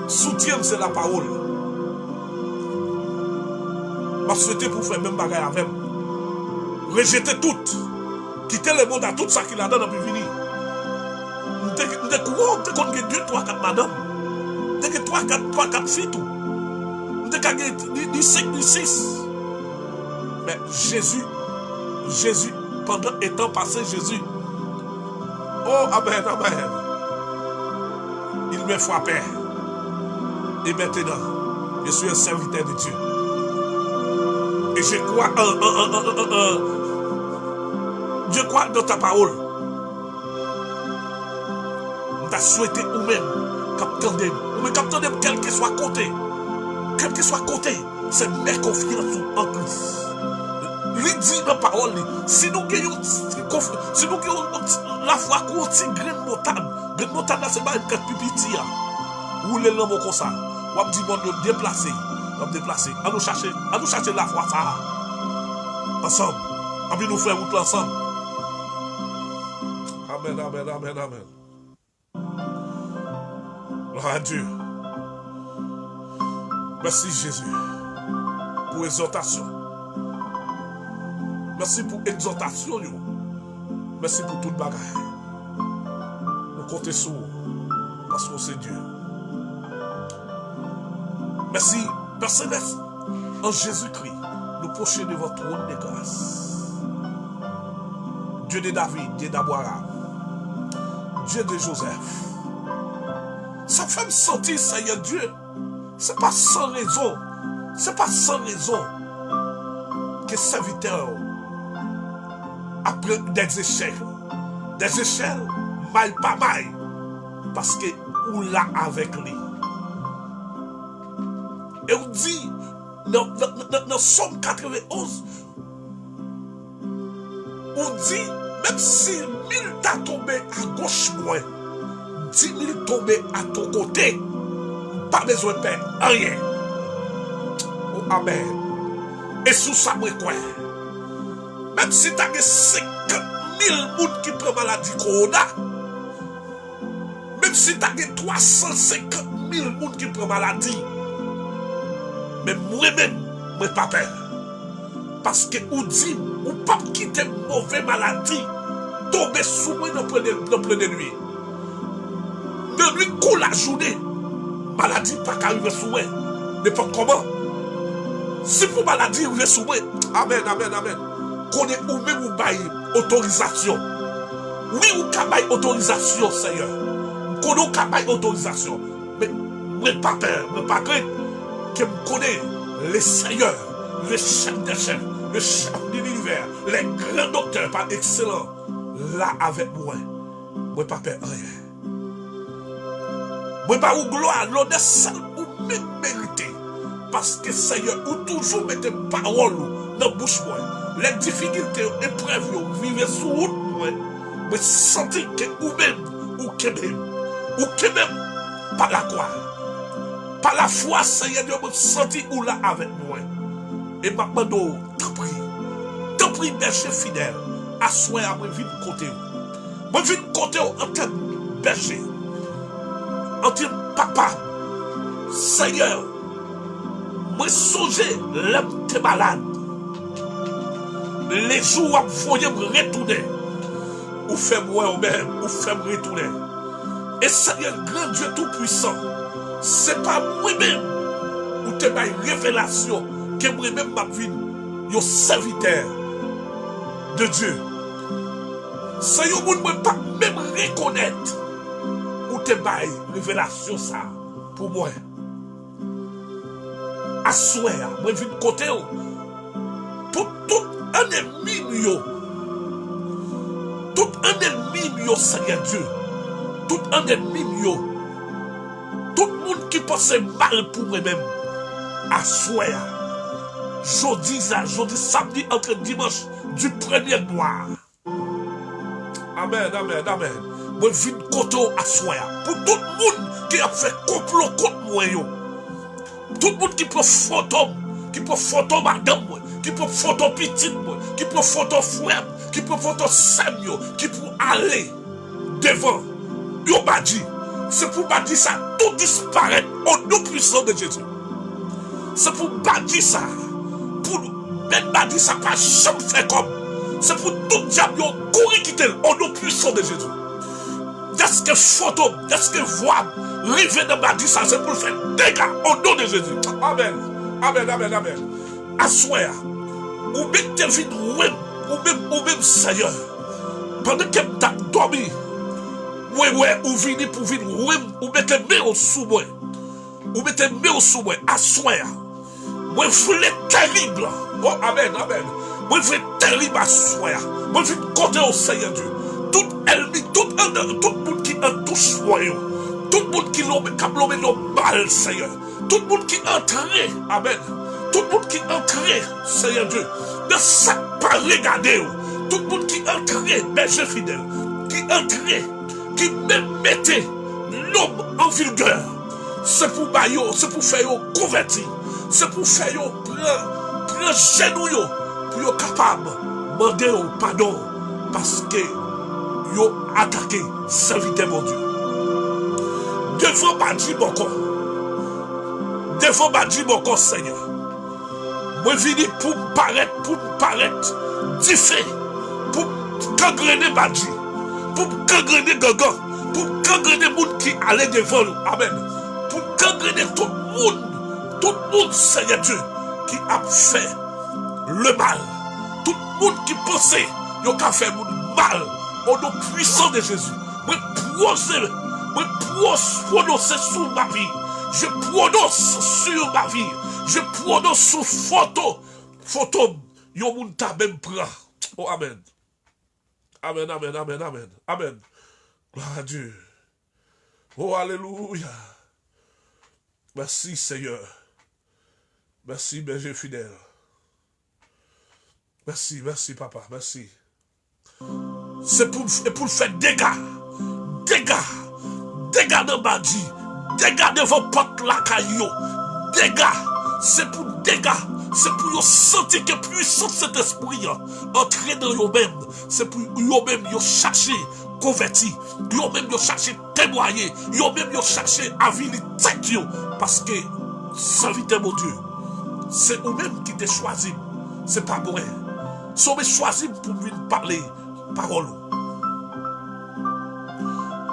Soutien, c'est la parole. Je souhaite pour faire même bagaille avec. Rejeter tout. Quitter le monde à tout ça qu'il a donné depuis venir. Je qu'on a 2, 3, 4 madame. Je qu'on 3, 4 filles tout. Je qu'on a 5, 6. Mais Jésus, pendant étant passé, Jésus. Oh, amen, amen. Il me frappait. Et maintenant, je suis un serviteur de Dieu. Et je crois je crois dans ta parole. On t'a souhaité ou même, capitaine, ou même capitaine, quel que soit côté. Quel que soit côté, c'est mettre confiance en Christ. Lui dit dans la parole, si nous gagnons la foi qu'on a une graine montagne, c'est pas une carte pipiti. Ou les lames comme ça. On va dire, bon, déplacer. À nous chercher la foi, ça. Ensemble. À nous faire route ensemble. Amen, amen, amen, amen. Gloire à Dieu. Merci Jésus pour l'exhortation. Merci pour l'exhortation. Merci pour toute bagaille. Nous comptons sur vous, parce que c'est Dieu. Merci, Père Céleste, en Jésus-Christ, nous prochains de votre trône de grâce. Dieu de David, Dieu d'Abraham, Dieu de Joseph. Ça fait me sentir, Seigneur Dieu, c'est pas sans raison, que serviteur après des échelles, mal pas mal, parce que ou là avec lui. Et on dit, dans Somme 91, on dit, même si 1000 t'a tombé à gauche moins, 10 000 tombé à ton côté, pas besoin de faire rien. Oh, amen. Et sous ça, moi, quoi? Même si tu as 50 000 personnes qui prennent maladie corona, même si tu as 350 000 personnes qui prennent maladie, mais moi-même, je n'ai pas peur. Parce que vous dites, vous ne pouvez pas quitter une mauvaise maladie, tomber sous moi dans pleine nuit. De nuit, coule la journée, maladie pas arriver sous moi. N'importe comment. Si pour maladie arriver sous moi, amen, amen, amen. Qu'on est ou même ou bail autorisation. Oui, ou bail autorisation, Seigneur. Qu'on a bail autorisation. Mais, je n'ai pas peur, je n'ai pas crainte. Que me connaît les seigneurs, les chefs des chefs, le chef de l'univers, les grands docteurs par excellent, là avec moi, moi pas peur rien. Moi pas ou gloire, l'honneur seul ou même mérité. Parce que Seigneur, ou toujours mettez parole dans la bouche moi. Les difficultés, épreuves, vivez sous route moi. Mais sentez que ou même par la croix. Par la foi, Seigneur Dieu, me senti ou là avec moi. Et maintenant, t'en prie, berger fidèle, assois à moi, vite côté. Moi, vite côté en tant que berger, en tant que papa, Seigneur, moi, songez l'homme t'es malade. Les jours où vous voyez me retourner, ou fait moi ou même, ou fait me retourner. Et Seigneur, grand Dieu tout-puissant, c'est pas moi-même ou te ma révélation que moi-même m'a vu un serviteur de Dieu. C'est un monde ne pas même reconnaître ou te ma révélation ça pour moi. Assoir, moi je viens de côté pour tout un ennemi, Seigneur Dieu, tout un ennemi, tout le monde qui pense mal pour moi-même, assoir, jeudi samedi, entre dimanche, du premier mois. Amen, amen, amen. Moi, je viens de côté assoir, pour tout le monde qui a fait complot contre moi, tout le monde qui peut fantôme, madame, qui peut fantôme petite, qui peut fantôme frère, qui peut fantôme Samuel, qui peut aller devant, yo m'a dit, c'est pour bâtir ça, tout disparaître au nom puissant de Jésus. C'est pour bâtir ça, pour même bâtir ça, pas jamais faire comme. C'est pour tout diable courir quitter au nom puissant de Jésus. Est-ce que fantôme, est-ce que voix, river dans bâtir ça, c'est pour faire dégâts au nom de Jésus. Amen, amen, amen, amen. Assoir, ou même te vie ou même Seigneur, pendant que tu as dormi, ou venez pour venir, ou mettez main sous moi, assoir. Moi, je voulais terrible. Oh, amen, amen. Moi, je voulais terrible assoir. Moi, je veux compter au Seigneur Dieu. Tout ennemi, tout le monde qui en touche moi, tout le monde qui l'a mal, Seigneur. Tout le monde qui entrait, amen. Tout le monde qui entrait, Seigneur Dieu, ne sait pas regarder. Tout le monde qui entrait, berger fidèle, qui entrait, qui même mettait l'homme en vigueur. C'est pour bailler, c'est pour faire convertir, c'est pour faire prendre genou pour être capable de demander pardon parce que yo attaqué serviteur mon Dieu. Devant bâtir mon corps, Seigneur. Moi, je viens pour me paraître, différent, pour gangrener Badji, pour gangrener Gagan, pour gangrener monde qui allait devant nous. Amen. Pour gangrener tout le monde, Seigneur Dieu, qui a fait le mal. Tout le monde qui pensait qu'il a fait le mal, au nom puissant de Jésus. Moi, prononcer sur ma vie. Je prononce sur ma vie. Je prononce sur photo. Yo moun ta même prend. Oh, amen. Amen, amen, amen, amen. Amen. Gloire à Dieu. Oh, alléluia. Merci, Seigneur. Merci, berger fidèle. Merci, merci, papa. Merci. C'est pour faire dégâts. Dégâts dans Badji. Dégâts devant porte la caillou. Dégâts. C'est pour dégâts. C'est pour vous sentir que puissance de cet esprit entrer dans vous-même. C'est pour vous-même vous chercher converti. Vous-même vous chercher témoigner. Vous-même vous chercher aviliter. Parce que, serviteur mon Dieu, c'est vous-même qui t'ai choisi. C'est pas moi. C'est vous choisi pour venir parler parole.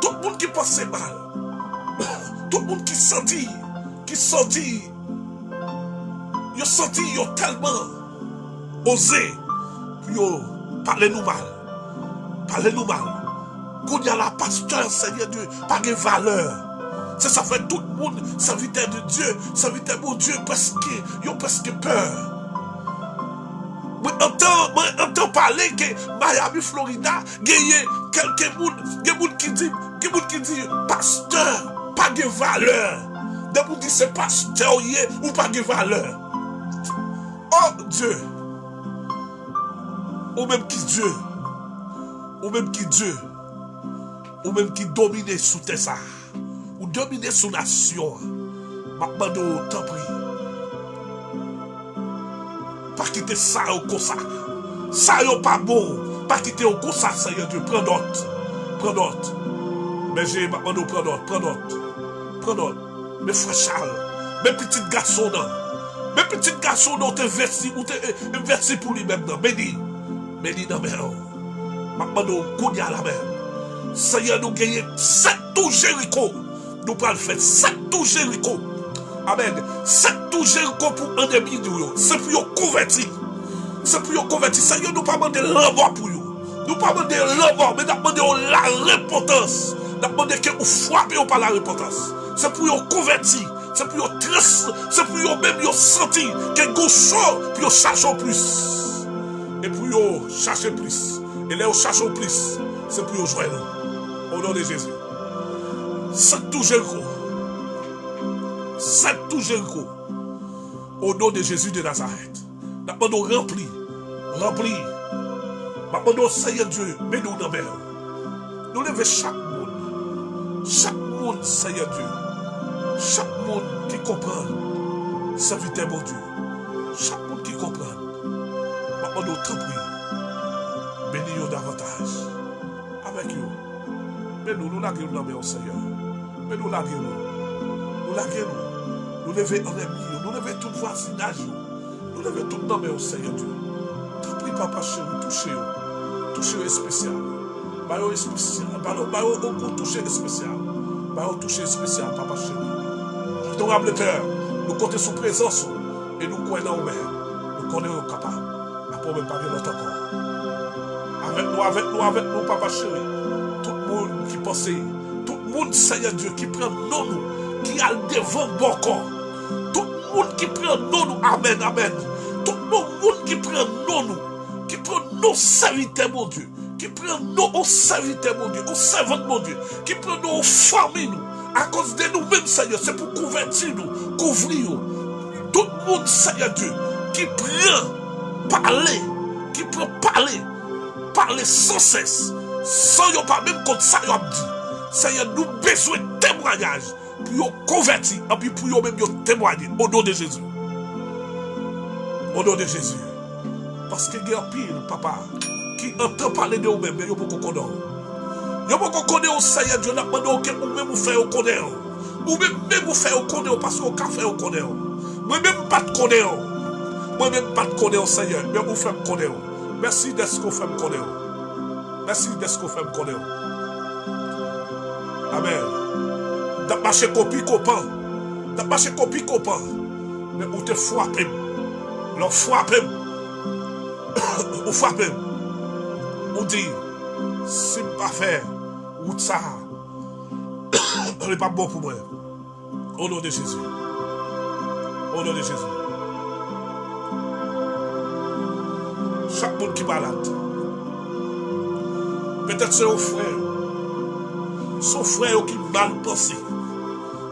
Tout le monde qui pense mal. Tout le monde qui sentit. Yo senti yo tellement osé pour parler nous mal. Quand il y a la pasteur, Seigneur Dieu, pas de valeur. C'est ça fait tout le monde, serviteur de Dieu, serviteur de mon Dieu, parce que yo presque peur. Moi entends parler que Miami, Florida, gagne quelques monde qui dit pasteur, pas de valeur. Des gens disent c'est pasteur ou pas de valeur. Oh Dieu, ou même qui Dieu, ou même qui domine sous tes ça, ou domine sous nation, maintenant t'en prie, pas quitter ça au comme ça n'est pas bon, pas quitter au comme ça, Seigneur Dieu, prends d'autres, mais j'ai maintenant prends d'autres, mes frères Charles, mes petits garçons là. Mes petits garçons ont investi pour lui-même. Béni dans la mer. Maintenant, nous connaissons la mer. Seigneur, nous gagnons 7 tours Jéricho. Nous allons faire 7 tours Jéricho. Amen. 7 tours Jéricho pour un ennemi. C'est pour nous convertir. Seigneur, nous ne pas demander l'envoi pour vous. Nous ne pas demander l'envoi, mais nous demandons la repentance. Nous demandons que vous frappez par la repentance. C'est pour vous convertir. C'est pour vous même sentir que vous sort pour vous chercher plus. Et pour vous chercher plus. Et là, vous cherchez plus. C'est pour vous joindre. Au nom de Jésus. 7 tours Jéricho. Au nom de Jésus de Nazareth. Nous remplis. Maintenant, Seigneur Dieu, mais nous dans mer. Nous levons chaque monde, Seigneur Dieu. Chaque monde qui comprend, serviteur mon Dieu. Chaque monde qui comprend. Maintenant, nous t'en prie. Bénis-nous davantage. Avec nous. Mais nous laguons dans le Seigneur. Mais nous laguons. Nous levons en ennemi. Nous levons tout voisinage. Nous levons tout dans le Seigneur Dieu. T'en prie, papa chéri, touchez-vous. Touchez-vous spécial. Bayo spécial. Bayo beaucoup touché spécial. Bayo touché spécial, papa chéri. Nous avons le cœur, nous comptons sous présence et nous croyons au Père. Nous connaissons capable. Après, même parler notre corps. Avec nous, papa chéri. Tout le monde qui pense, tout le monde, Seigneur Dieu, qui prend nous, qui a le devant bon corps. Tout le monde qui prend nous, amen. Tout le monde qui prend nos serviteurs, mon Dieu. Qui prend nos serviteurs, mon Dieu, aux servantes, mon Dieu. Qui prend nos familles, nous. À cause de nous-mêmes, Seigneur, c'est pour convertir nous, couvrir nous. Tout le monde, Seigneur Dieu, qui prend parler sans cesse, sans yon pas même contre ça, yon dit. Seigneur, nous besoin de témoignage pour yon convertir, et puis pour yon même yon témoigner, au nom de Jésus. Au nom de Jésus. Parce que il y a pile, papa, qui entend parler de vous-même, mais yon pas qu'on connaît. Yo pas qu'on connaît au Seigneur Dieu, n'a pas de ou même vous faire au connaître. Ou même vous faire au connaître parce qu'on peut faire au connaître. Moi-même pas de connaître. Moi-même pas de connaître au Seigneur, mais vous faites connaître. Merci d'être ce qu'on fait connaître. Merci d'être qu'on fait me connaître. Amen. T'as marché copie copain. T'as marché copie copain. Mais où te frappé. Leur frappé. Ou frappé. Ou dit, si pas faire, ou ça, on n'est pas bon pour moi. Au nom de Jésus. Au nom de Jésus. Chaque monde qui est malade. Peut-être c'est au frère. Son frère qui est mal pensé.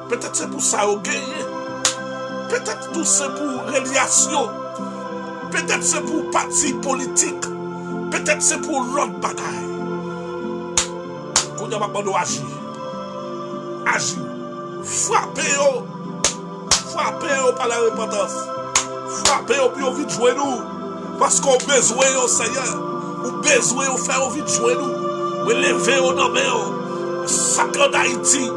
Peut-être c'est pour ça qu'il gagné. Peut-être tout c'est pour religion. Peut-être c'est pour parti politique. Peut-être c'est pour l'autre bagaille. Qu'on a pas de agir. Agir. Frappez-vous. Frappez-vous par la repentance. Frappez-vous puis on vite jouer nous. Parce qu'on a besoin au Seigneur. On a besoin de faire envie de jouer nous. On lever au nom. Sacre d'Haïti.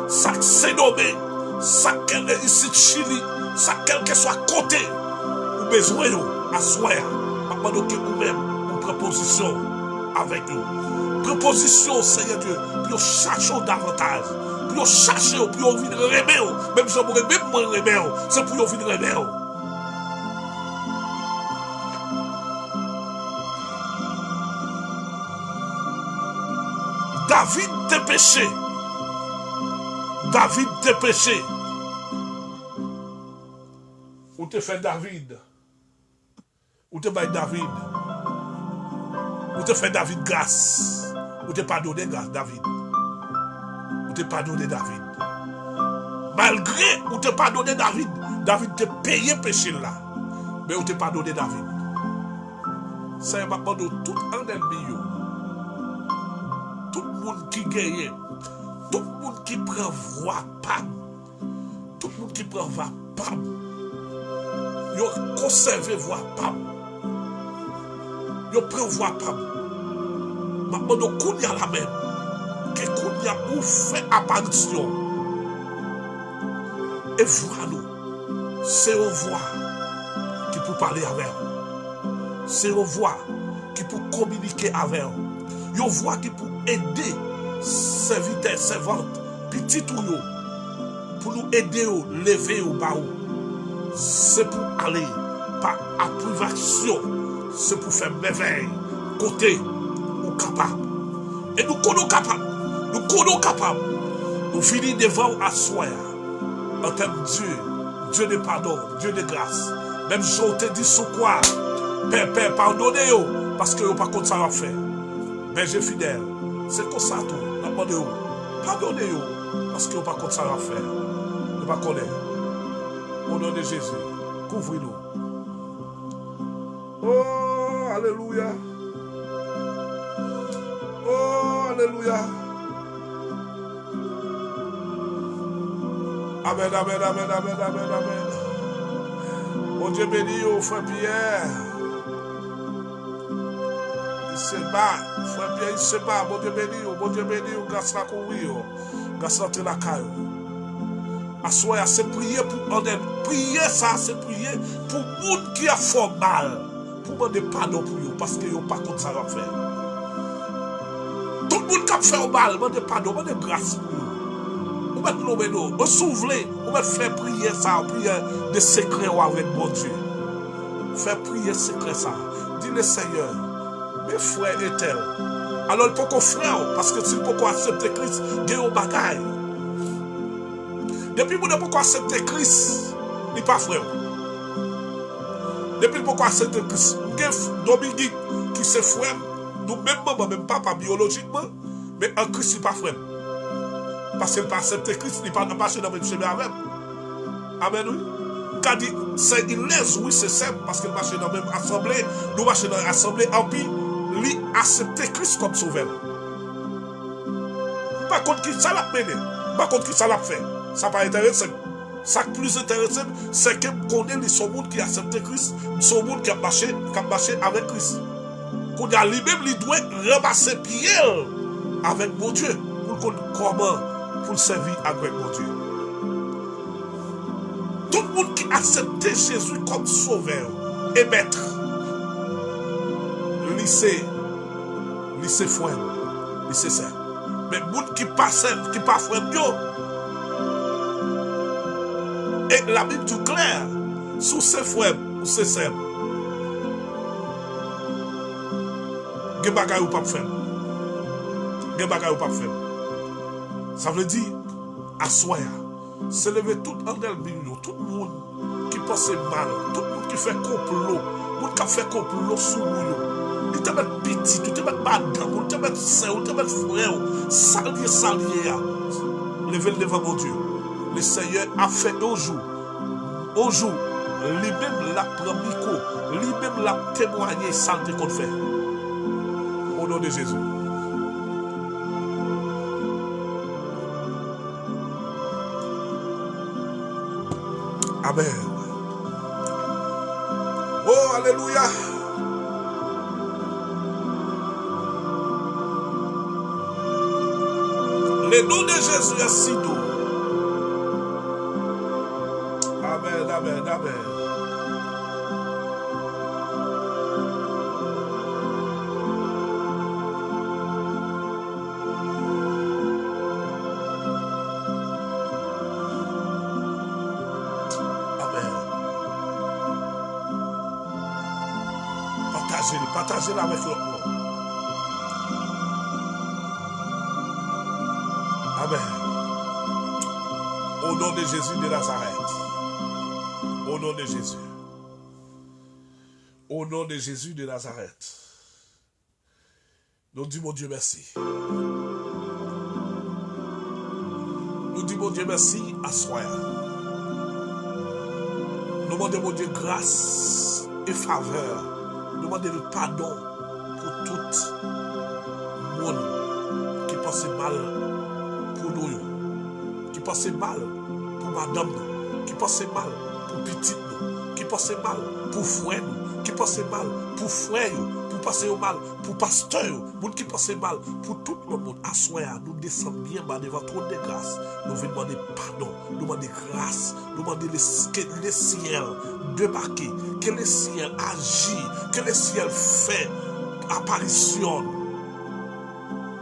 Sacre Sénomé. Sacre ici de Chili. Sacre quel que soit côté. On a besoin de asseoir. Papa nous même une proposition avec nous. Proposition Seigneur Dieu. Puis on cherche davantage. Puis on cherche. Puis on vient de remettre. Même si on pourrait même moins remettre. C'est pour on vient de remettre. David te péché. David te péché. Ou te fait David. Ou te baille David. Ou te fait David grâce. Ou te pardonné grâce David. Ou te pardonné David. Malgré ou te pardonné David. David te payé péché là. Mais ou te pardonné David. Ça m'a demandé tout un ennemi. Tout le monde qui gagne, tout le monde qui prend voix, pam, tout le monde qui prend voix, pam, ils conserve voix, pam, ils prennent voix, pam. Maintenant, nous y a la même, que y a où fait apparition, et voix nous, c'est une voix qui peut parler avec eux, c'est une voix qui peut communiquer avec eux. Une voix qui peut aider serviteurs, servantes, petits ou pour nous aider à lever au bas. C'est pour aller par approbation, c'est pour faire merveille, côté ou capable. Et nous connaissons capables, nous connaissons capables. Nous finissons devant asseoir en termes de Dieu, Dieu de pardon, Dieu de grâce. Même si on te dit sur quoi, Père, pardonnez-vous, parce que vous n'avez pas contre ça à faire. Berger fidèle, c'est comme ça tout. Pardonnez-vous, parce que vous n'avez pas contre ça à faire. Vous ne pas connaître. Au nom de Jésus, couvrez-nous. Oh, alléluia. Oh, alléluia. Amen, amen, amen, amen, amen, amen. Mon Dieu béni, au frère Pierre. Il se bat, frère Pierre, il se bat. Mon Dieu béni, grâce à courir, grâce à la caille. Assoya, c'est prier pour en aide. Prier ça, c'est prier pour les gens qui a fait mal. Pour demander pardon pour eux, parce qu'ils n'ont pas contre ça à faire. Tout le monde qui a fait mal, demandez pardon, demandez grâce pour eux. On va nous souffler, on va faire prier ça, prier de secret avec mon Dieu. Faire prier secret ça. Dis le Seigneur, mes frères et tels. Alors, il faut qu'on frère, parce que s'il faut qu'on accepte Christ, il y a un bagaille. Depuis que nous accepter Christ, il n'est pas frère. Depuis que nous accepter Christ, Dominique qui c'est frère, nous-mêmes, même pas biologiquement, mais en Christ, il n'est pas frère. Parce qu'il n'a pas accepté Christ, il n'est pas marché dans le même chemin avec. Amen, oui. Quand il c'est il laisse, oui, c'est simple, parce qu'il marche dans la même assemblée, nous marchons dans l'assemblée, en puis, lui accepter Christ comme sauveur. Par contre, qui ça l'a mené? Par contre, qui ça l'a fait? Ça pas intéressant. Ça plus intéressant, c'est que connaît les monde qui accepte Christ, son monde qui a marché avec Christ. Qu'on a lui-même, il doit ramasser pied avec mon Dieu pour comment pour le servir avec mon Dieu. Tout le monde qui accepte Jésus comme sauveur et maître, lycée, Li c'est frère, li c'est ça. Mais moun qui passe, qui pas frère yo. Et la Bible tout clair, sous ses frères ou ses sœurs. Gen bagay ou pas faire. Gen bagay ou pas faire. Ça veut dire assoya, se lever tout en el biyo, tout le monde qui pense mal, tout le monde qui fait complot, monde qui fait complot sous nous. Il te met petit, il te met madame, il te met sœur, il te met frère, salier. Levez le devant mon Dieu. Le Seigneur a fait au jour, lui-même la prend micro, lui-même la témoigné saleté qu'on fait. Au nom de Jésus. Amen. Oh, alléluia. Le nom de Jésus est si doux. Amen, amen, amen. Partagez-le avec l'autre. Amen. Au nom de Jésus de Nazareth. Au nom de Jésus. Au nom de Jésus de Nazareth. Nous disons, mon Dieu, merci. Nous disons, mon Dieu, merci à soi. Nous demandons, mon Dieu, grâce et faveur. Nous demandons le pardon pour tout le monde qui pense mal pour nous, qui pense mal pour madame nous, qui pense mal pour petite nous, qui pense mal pour frère nous, qui pense mal pour frère nous, pour passer au mal pour pasteur nous, qui pense mal pour tout le monde. À soi, nous descendons bien devant trop de grâce. Nous venons demander pardon, nous demander grâce, nous demander que le ciel débarquer, que le ciel agit, que le ciel fait apparition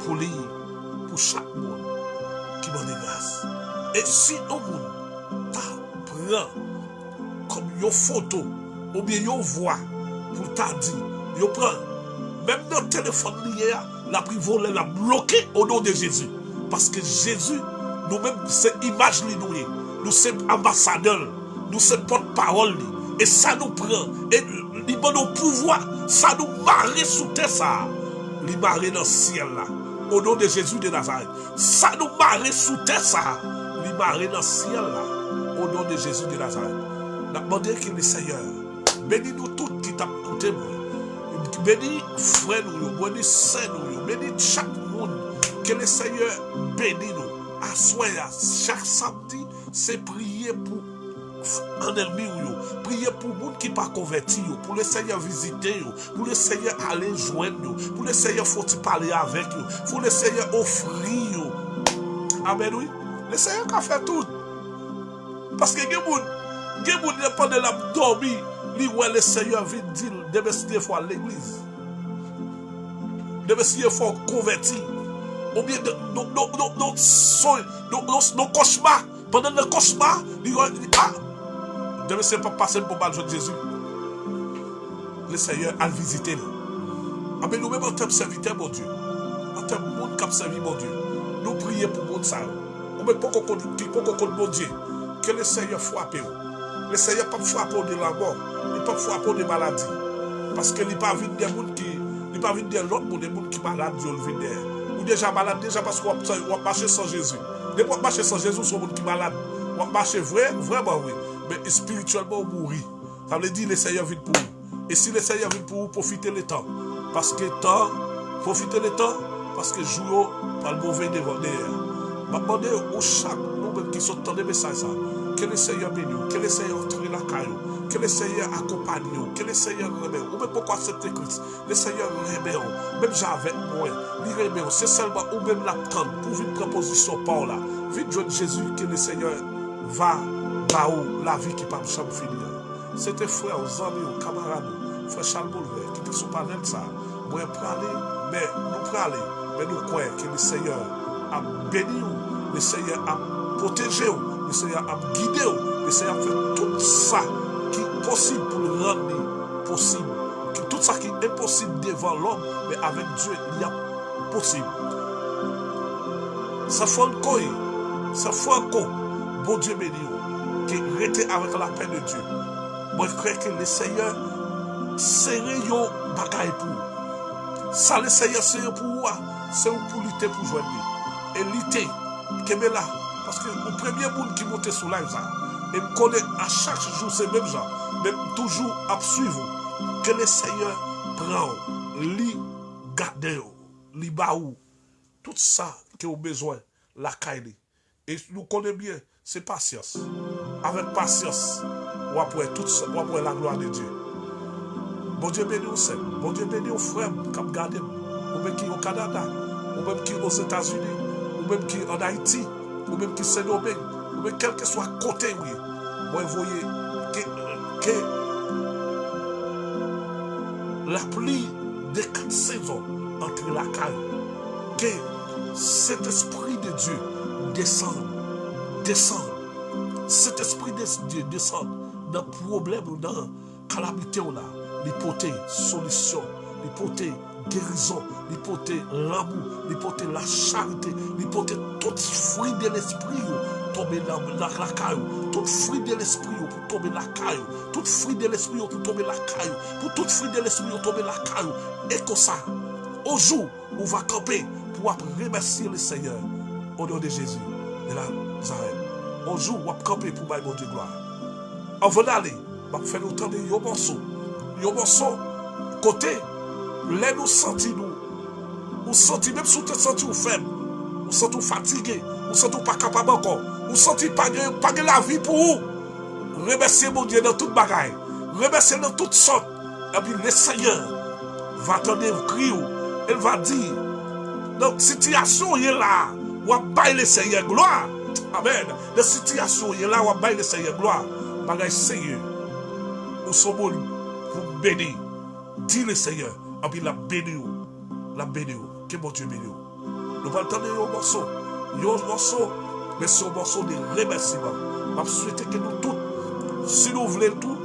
pour lui, pour chaque monde qui demande grâce. Et si un monde prend comme une photo ou bien une voix pour t'a dit, il prend même notre téléphone lié, la pris volé, la bloqué au nom de Jésus. Parce que Jésus, nous-mêmes, c'est image nous sommes ambassadeurs, nous sommes porte-parole. Et ça nous prend, et il donne nos pouvoirs, ça nous marre sous terre, ça. Il marre dans le ciel là, au nom de Jésus de Nazareth. Ça nous marre sous terre, ça. Il marre dans le ciel là, au nom de Jésus de Nazareth. Nous demandons que le Seigneur bénisse nous tous qui t'a écouté. Bénis frère nous, bénis sœur nous, bénis chaque monde. Que le Seigneur bénisse nous. À soi, chaque samedi, c'est prier pour en ennemi, prier pour les gens qui ne sont pas convertis, pour le Seigneur visiter, pour le Seigneur aller joindre, pour le Seigneur faut parler avec, pour le Seigneur offrir. Amen, oui. Le Seigneur a fait tout. Parce que les gens pendant la dormi, le Seigneur vient dire de fois à l'église. De fois convertir. Ou bien nos cauchemars. Pendant le cauchemar, il dit, ah, ne me pas passer pour mal de Jésus. Le Seigneur a visité nous. Mais nous-mêmes, en tant que serviteurs, mon Dieu, en tant que monde qui a servi, mon Dieu, nous prions pour le monde ça. On ne peut pas qu'on mon Dieu, que le Seigneur frappe. Le Seigneur ne peut pas frapper de la mort, il ne peut pas frapper de maladie. Parce qu'il n'est pas venu des gens qui, il n'est pas venu de l'autre pour des gens qui sont malades, ou déjà malades, déjà parce qu'on va marcher sans Jésus. Ne pas marcher sans Jésus, sont des gens qui sont malades. On va marcher vraiment, oui. Mais spirituellement, on mourit. Ça veut dire que le Seigneur vient pour vous. Et si le Seigneur vient pour vous, profitez le temps. Parce que profitez le temps, parce que jour par le mauvais devant derrière. Je demande au chaque nous qui sont dans les messages, que le Seigneur bénisse, que le Seigneur entre la caillou, que le Seigneur accompagne, que le Seigneur remet. Ou même pourquoi accepter Christ, le Seigneur remet. Même j'avais moi, il remet. C'est seulement ou même l'attendre pour une proposition par là. Vite joindre Jésus, que le Seigneur va où la vie qui ne peut jamais finir. C'était frère, aux amis, aux camarades, frère Charles Boulevard, qui était sur panel ça. Moi, parler, mais nous parler, mais nous croyons que le Seigneur a béni, le Seigneur a protégé, le Seigneur a guidé, le Seigneur a fait tout ça qui est possible pour le rendre possible. Tout ça qui est impossible devant l'homme, mais avec Dieu, il y a possible. Ça fait encore, bon Dieu béni, qui était avec la paix de Dieu. Moi, je crois que le Seigneur, c'est un bagaille pour. Ça, le Seigneur, c'est pour moi. C'est pour lutter pour joindre. Et lutter, qui est là. Parce que le premier monde qui monte sur live, ça, et me connaît à chaque jour, c'est même gens, même toujours à suivre. Que le Seigneur prend, li garde, li baou, tout ça qui a besoin, la caille. Et nous connaissons bien, c'est patience. Avec patience, on va pouvoir tout ça, on va pouvoir la gloire de Dieu. Bon Dieu béni au Seigneur, bon Dieu béni aux frères qui ont gardé, ou même qui au Canada, ou même qui aux États-Unis, ou même qui en Haïti, ou même qui Saint-Domingue, ou même quel que soit côté, oui. Moi, vous voyez que la pluie des 4 saisons entre la caille, que cet esprit de Dieu descend. Cet esprit de Dieu descend dans le problème, dans la calamité, l'hypothèse, solution, l'hypothèse, guérison, l'hypothèse, l'amour, l'hypothèse, la charité, l'hypothèse, tout fruit de l'esprit tomber dans la caille, tout fruit de l'esprit pour tomber dans la caille, tout fruit de l'esprit pour tomber dans la caille, pour tout fruit de l'esprit pour tomber dans la caille. Et comme ça, au jour où on va camper pour remercier le Seigneur au nom de Jésus de la Nazareth. Au jour où on va camper pour mon Dieu gloire. Avant d'aller, on va faire entendre un morceau, côté, là nous sentons, nous sentons, même si nous te sentons faible, nous sentons fatigués, nous sentons pas capables encore, nous sentons pas la vie pour vous. Remerciez mon Dieu dans toute bagaille, remerciez dans toutes sortes. Et puis le Seigneur va donner un cri, il va dire, dans la situation, il est là, on va bailler le Seigneur gloire. Amen. Dans la situation, il est là, on va bailler le Seigneur gloire. Bagaille Seigneur, nous sommes pour bénir. Dis le Seigneur, et puis la bénir, que mon Dieu bénisse. Nous allons entendre un morceau, mais c'est un morceau de remerciement. Je souhaite que nous tous, si nous voulons tout,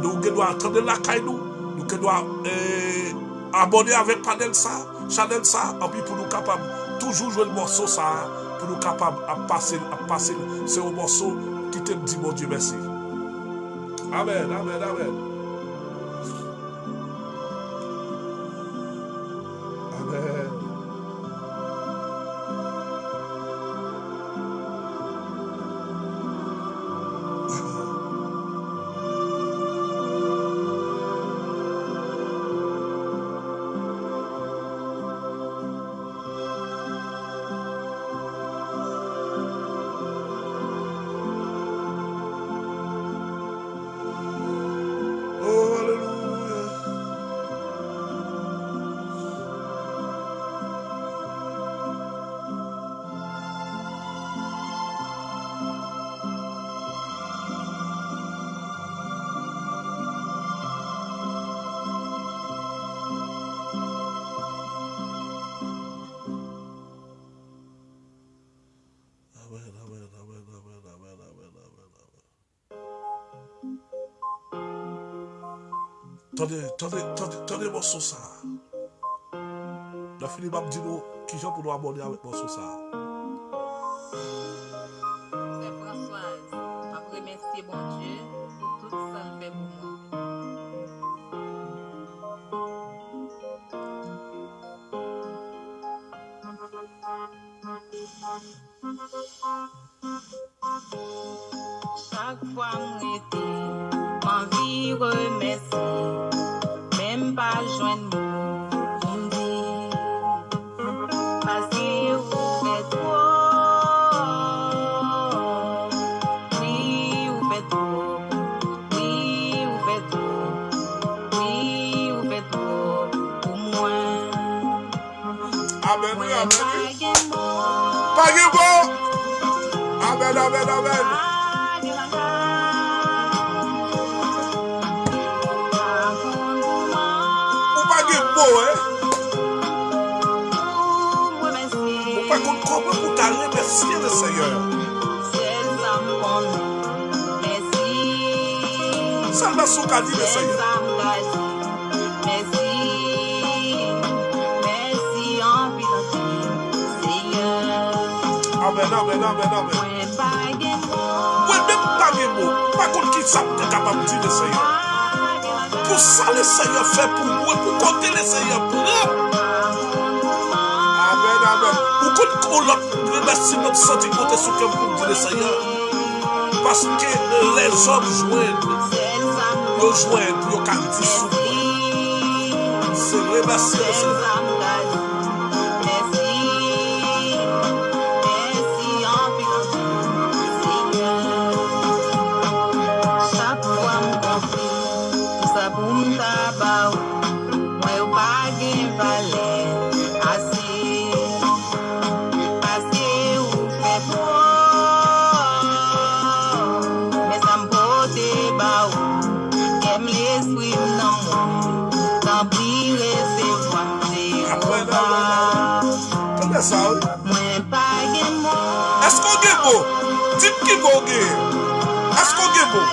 nous devons attendre la caille, nous devons abonner avec panel ça, channel ça, et puis pour nous capables toujours jouer le morceau ça, pour nous capables à passer, c'est un morceau qui te dit mon Dieu merci. Amen, amen, amen. Amen. Tenez mon son ça. La Philippe m'a dit nous qui j'en pour nous aborder avec mon son ça. C'est Françoise. Je remercie bon Dieu pour tout ça qu'il fait pour moi. Chaque fois que je m'envie remercier, même pas joindre moi, parce qu'il vous fait trop, oui, vous fait trop, oui, vous fait trop, oui, vous fait trop pour moi. Amen, Moi, amen. pas de mots. Amen, amen, amen. Ou pas contre comment pour t'as remercier le Seigneur. C'est ça mon merci. Seulement ce qu'a dit le C'est Seigneur. ça mon merci. Merci en pile Seigneur. Amen, amen, amen, amen. Moi pas de mots. Oui, même pas de mots. Par contre, qui ça peut capable de dire le Seigneur? Pour ça, le Seigneur fait pour moi, pour compter le Seigneur prend. Amen, amen. Ou qu'on l'autre remercie notre santé côté sur que pour dire le Seigneur. Parce que les hommes joignent pour qu'ils disent c'est remercier le Seigneur. Ça, oui. Est-ce qu'on est beau? Dites qui vous est-ce qu'on est beau?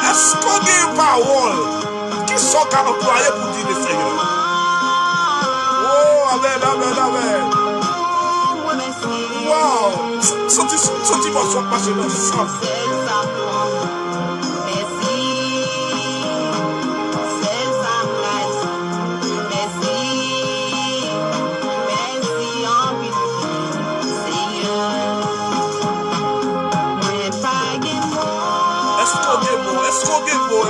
Est-ce qu'on est une parole qui sont employés pour dire le Seigneur? Oh, amen, amen, amen. Wow. Sorti votre soin passer dans le sang. Est-ce qu'on est beau, hein?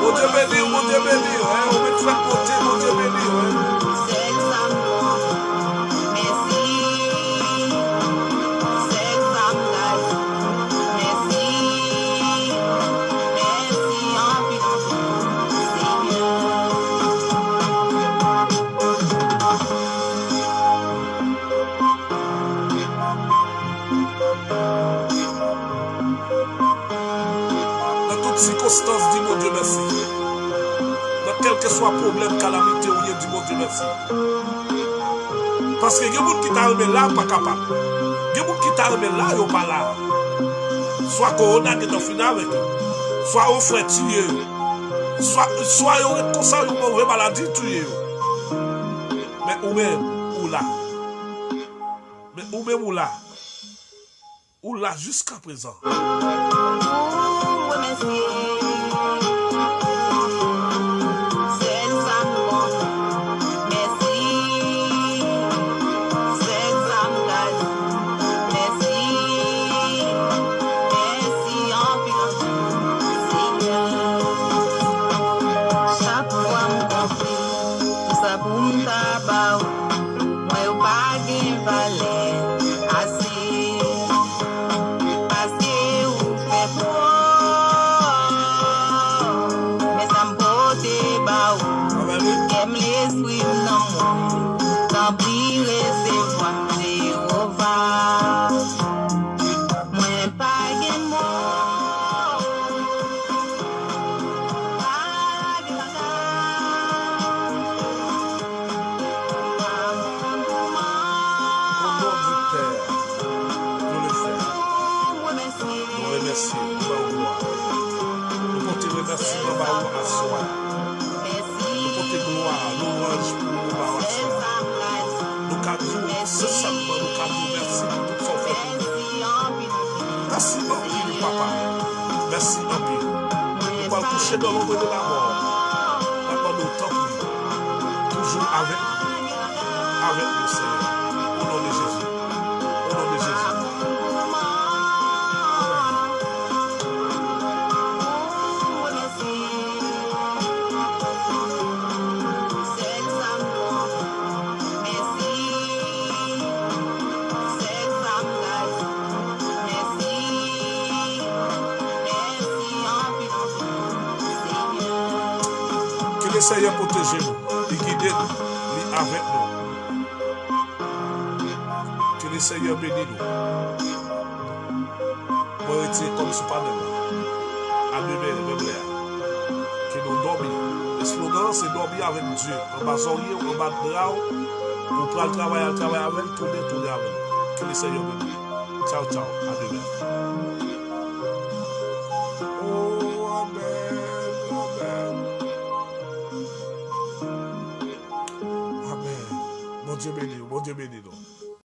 Mon Dieu béni, hein? On met de côté, mon Dieu béni, hein? Circonstance, dis mon Dieu merci. Dans quel que soit problème, calamité, ou rien, dis mon Dieu merci. Parce que il y a des gens qui t'ont là, pas capable. Il y a des gens qui t'ont là, ils sont pas là. Soit corona qui est fini avec eux, soit on fait tuer, soit ils ont comme ça, ils ont une mauvaise maladie tuer. Mais ou même, ou là. Mais ou même, ou là. Ou là jusqu'à présent. Dans l'ombre de la mort, pendant autant toujours avec le Seigneur, au nom de Jésus, au nom de Jésus. Que le Seigneur protège nous et guide nous avec nous. Que le Seigneur bénisse nous. Moi, retirer comme ce panel là. À demain, même là. Que nous dormons. Le slogan, c'est dormir avec Dieu. En bas d'oreiller, en bas de bras, pour pouvoir travailler avec, tourner avec. Que le Seigneur bénisse. Ciao, ciao. À demain. Oh, amen. Amen. Amen. Mon Dieu béni nous.